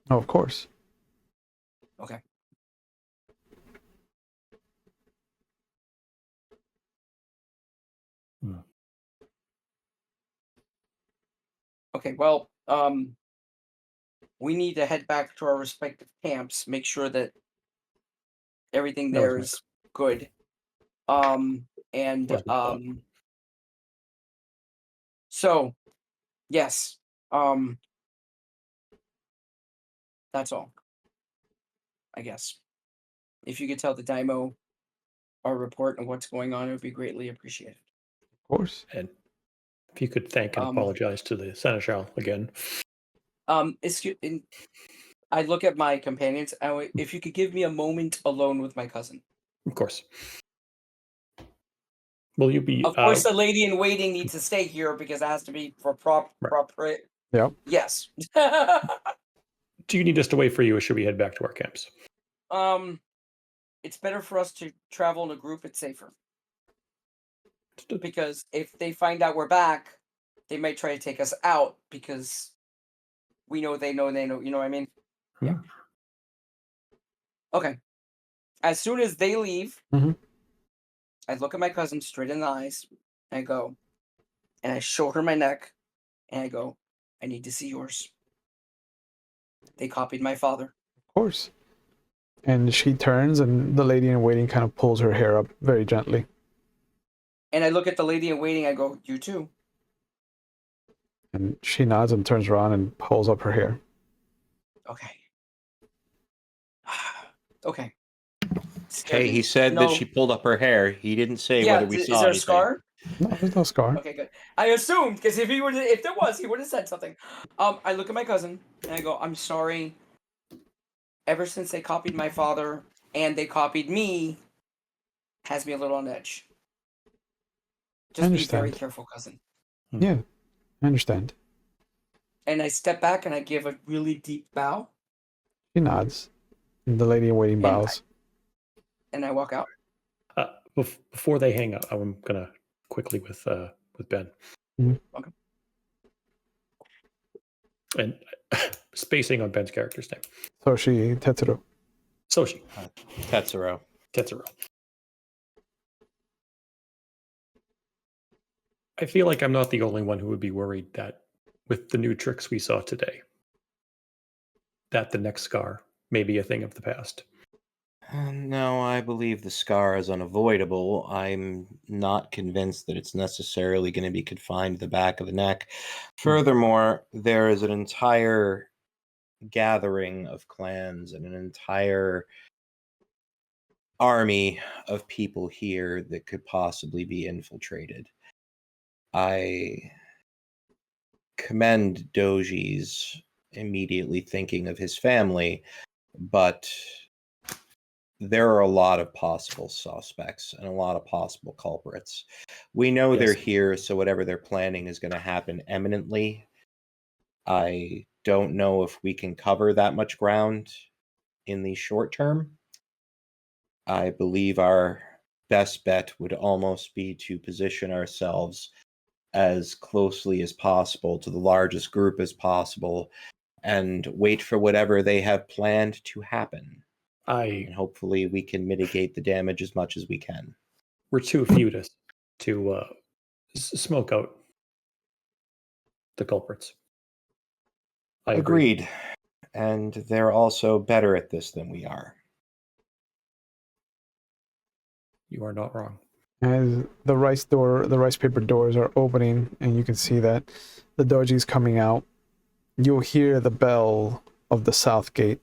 Oh, of course. Okay. Hmm. Okay, well, we need to head back to our respective camps, make sure that everything That was there my- is good. And That was my thought. so yes, that's all. I guess. If you could tell the Daimo our report and what's going on, it would be greatly appreciated. Of course. And if you could thank and apologize to the Seneschal again. I look at my companions. If you could give me a moment alone with my cousin. Of course. Will you be? Of course, the lady in waiting needs to stay here because it has to be for proper. Yep. Yes. Do you need us to wait for you, or should we head back to our camps? It's better for us to travel in a group. It's safer. Because if they find out we're back, they might try to take us out because we know they know they know. You know what I mean? Yeah. Okay. As soon as they leave, Mhm. I look at my cousin straight in the eyes and I go, and I show her my neck and I go, I need to see yours. They copied my father. Of course. And she turns, and the lady in waiting kind of pulls her hair up very gently. And I look at the lady in waiting. I go, you too. And she nods and turns around and pulls up her hair. Okay. Okay. Okay, he said that she pulled up her hair. He didn't say whether we is saw there a anything. scar? No, there's no scar. Okay, good. I assumed because if there was, he would have said something. I look at my cousin and I go, I'm sorry. Ever since they copied my father and they copied me, has me a little on edge. Just be very understand. careful, cousin. Yeah, I understand. And I step back and I give a really deep bow She nods. And the lady in waiting bows. and I walk out. Before they hang up, I'm gonna quickly with Ben. Mhm. Okay. And spacing on Ben's character's name. Soshi Tetsuro. Soshi. Tetsuro. I feel like I'm not the only one who would be worried that with the new tricks we saw today, that the next scar may be a thing of the past. No, I believe the scar is unavoidable. I'm not convinced that it's necessarily going to be confined to the back of the neck. Furthermore, there is an entire gathering of clans and an entire army of people here that could possibly be infiltrated. I commend Doji's immediately thinking of his family, but there are a lot of possible suspects and a lot of possible culprits. We know Yes. they're here, so whatever they're planning is going to happen imminently. I don't know if we can cover that much ground in the short term. I believe our best bet would almost be to position ourselves as closely as possible to the largest group as possible and wait for whatever they have planned to happen. And hopefully we can mitigate the damage as much as we can. We're too few to smoke out the culprits. I agree. Agreed. And they're also better at this than we are. You are not wrong. As the rice paper doors are opening, and you can see that the doji's coming out, you'll hear the bell of the south gate.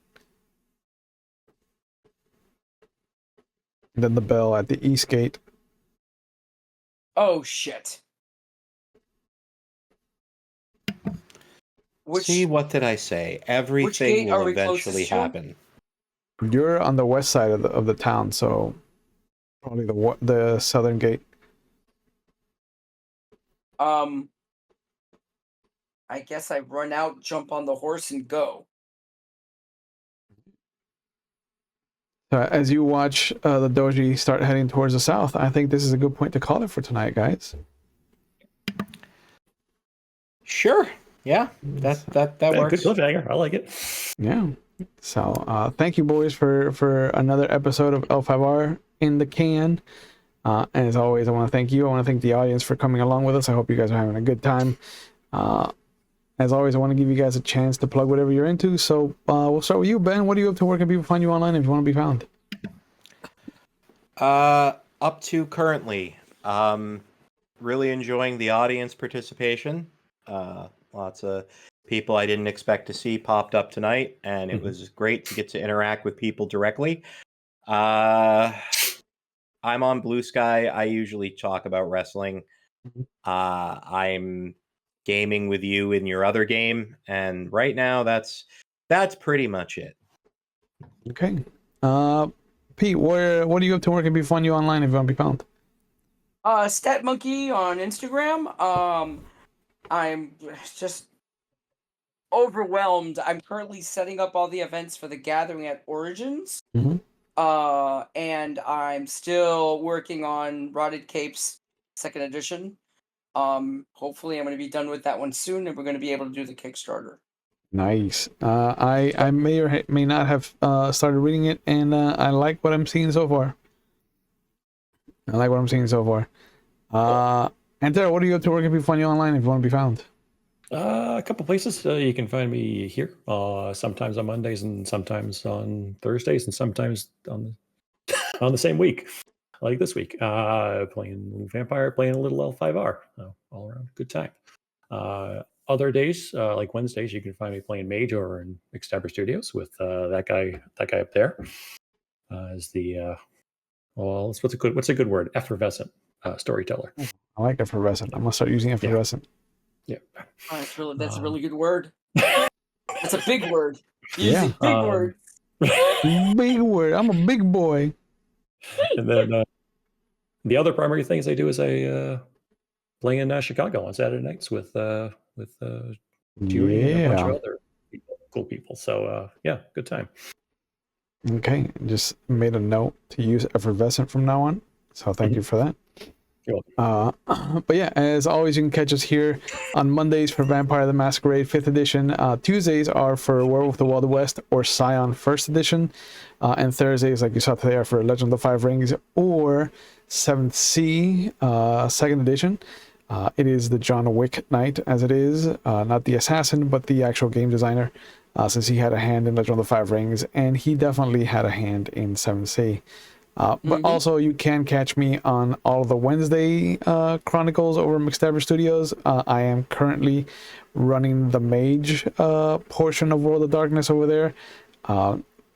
And then the bell at the east gate. Oh shit. See, what did I say? Everything gate are will we eventually closest to? happen. You're on the west side of the town, so probably the southern gate. I guess I run out, jump on the horse, and go. As you watch the doji start heading towards the south, I think this is a good point to call it for tonight, guys. Sure. Yeah, that Yeah, works. good cliffhanger. I like it. Yeah. So thank you, boys, for another episode of L5R in the can. And as always, I want to thank you. I want to thank the audience for coming along with us. I hope you guys are having a good time. As always, I want to give you guys a chance to plug whatever you're into. So we'll start with you, Ben. What are you up to? Where can people find you online if you want to be found? Up to currently, really enjoying the audience participation. Lots of people I didn't expect to see popped up tonight, and it was great to get to interact with people directly. I'm on Blue Sky. I usually talk about wrestling. I'm gaming with you in your other game, and right now that's pretty much it. Okay. Pete, what are you up to? Where can people find you online if you want to be found? Stat Monkey on Instagram. I'm just overwhelmed. I'm currently setting up all the events for the gathering at Origins. Mhm. And I'm still working on Rotted Capes 2nd edition. Hopefully I'm going to be done with that one soon, and we're going to be able to do the Kickstarter. Nice. I may or may not have started reading it, and I like what I'm seeing so far. And Tara, what are you up to? Where can people find you online if you want to be found? A couple places you can find me here. Sometimes on Mondays, and sometimes on Thursdays, and sometimes on the same week, like this week. Playing Vampire, playing a little L5R. All around good time. Other days, like Wednesdays, you can find me playing Mage or in Extabber Studios with that guy up there. As the what's a good word? Effervescent storyteller. I like effervescent. I'm gonna start using effervescent. Yeah. Oh, that's a really good word. That's a big word. Using big words. Big word. I'm a big boy. And then the other primary things I do is I play in Chicago on Saturday nights with Judy and a bunch of other cool people. So yeah, good time. Okay, just made a note to use effervescent from now on. So thank you for that. But yeah, as always, you can catch us here on Mondays for Vampire the Masquerade 5th edition. Tuesdays are for Werewolf the Wild West or Scion 1st edition. And Thursdays, like you saw today, are for Legend of the Five Rings or 7th Sea 2nd edition. It is the John Wick night, as it is. Not the assassin, but the actual game designer, since he had a hand in Legend of the Five Rings, and he definitely had a hand in 7th Sea. But also, you can catch me on all of the Wednesday Chronicles over at McStabber Studios. I am currently running the Mage portion of World of Darkness over there.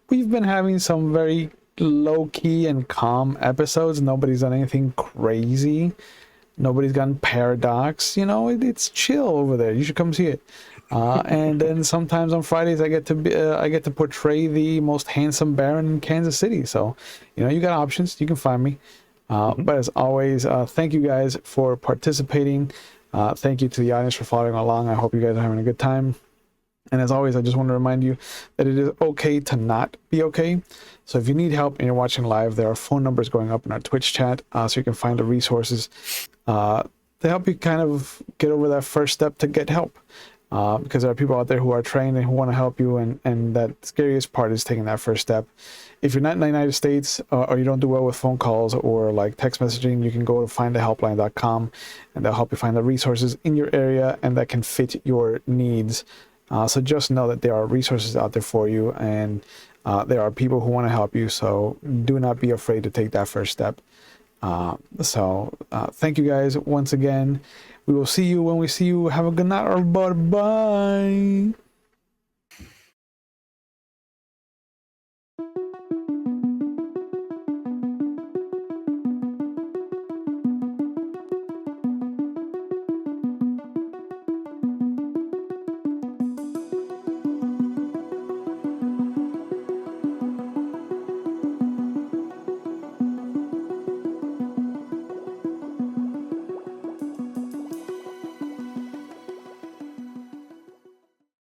We've been having some very low-key and calm episodes. Nobody's done anything crazy. Nobody's gotten Paradox. It's chill over there. You should come see it. And then sometimes on Fridays I get to portray the most handsome Baron in Kansas City. So, you got options. You can find me. But as always, thank you guys for participating. Thank you to the audience for following along. I hope you guys are having a good time. And as always, I just want to remind you that it is okay to not be okay. So if you need help and you're watching live, there are phone numbers going up in our Twitch chat, so you can find the resources to help you kind of get over that first step to get help. Because there are people out there who are trained and who want to help you, and that scariest part is taking that first step. If you're not in the United States or you don't do well with phone calls or like text messaging, you can go to findthehelpline.com and they'll help you find the resources in your area and that can fit your needs. So just know that there are resources out there for you, and there are people who want to help you. So do not be afraid to take that first step. Thank you guys once again. We will see you when we see you. Have a good night, everybody. Bye.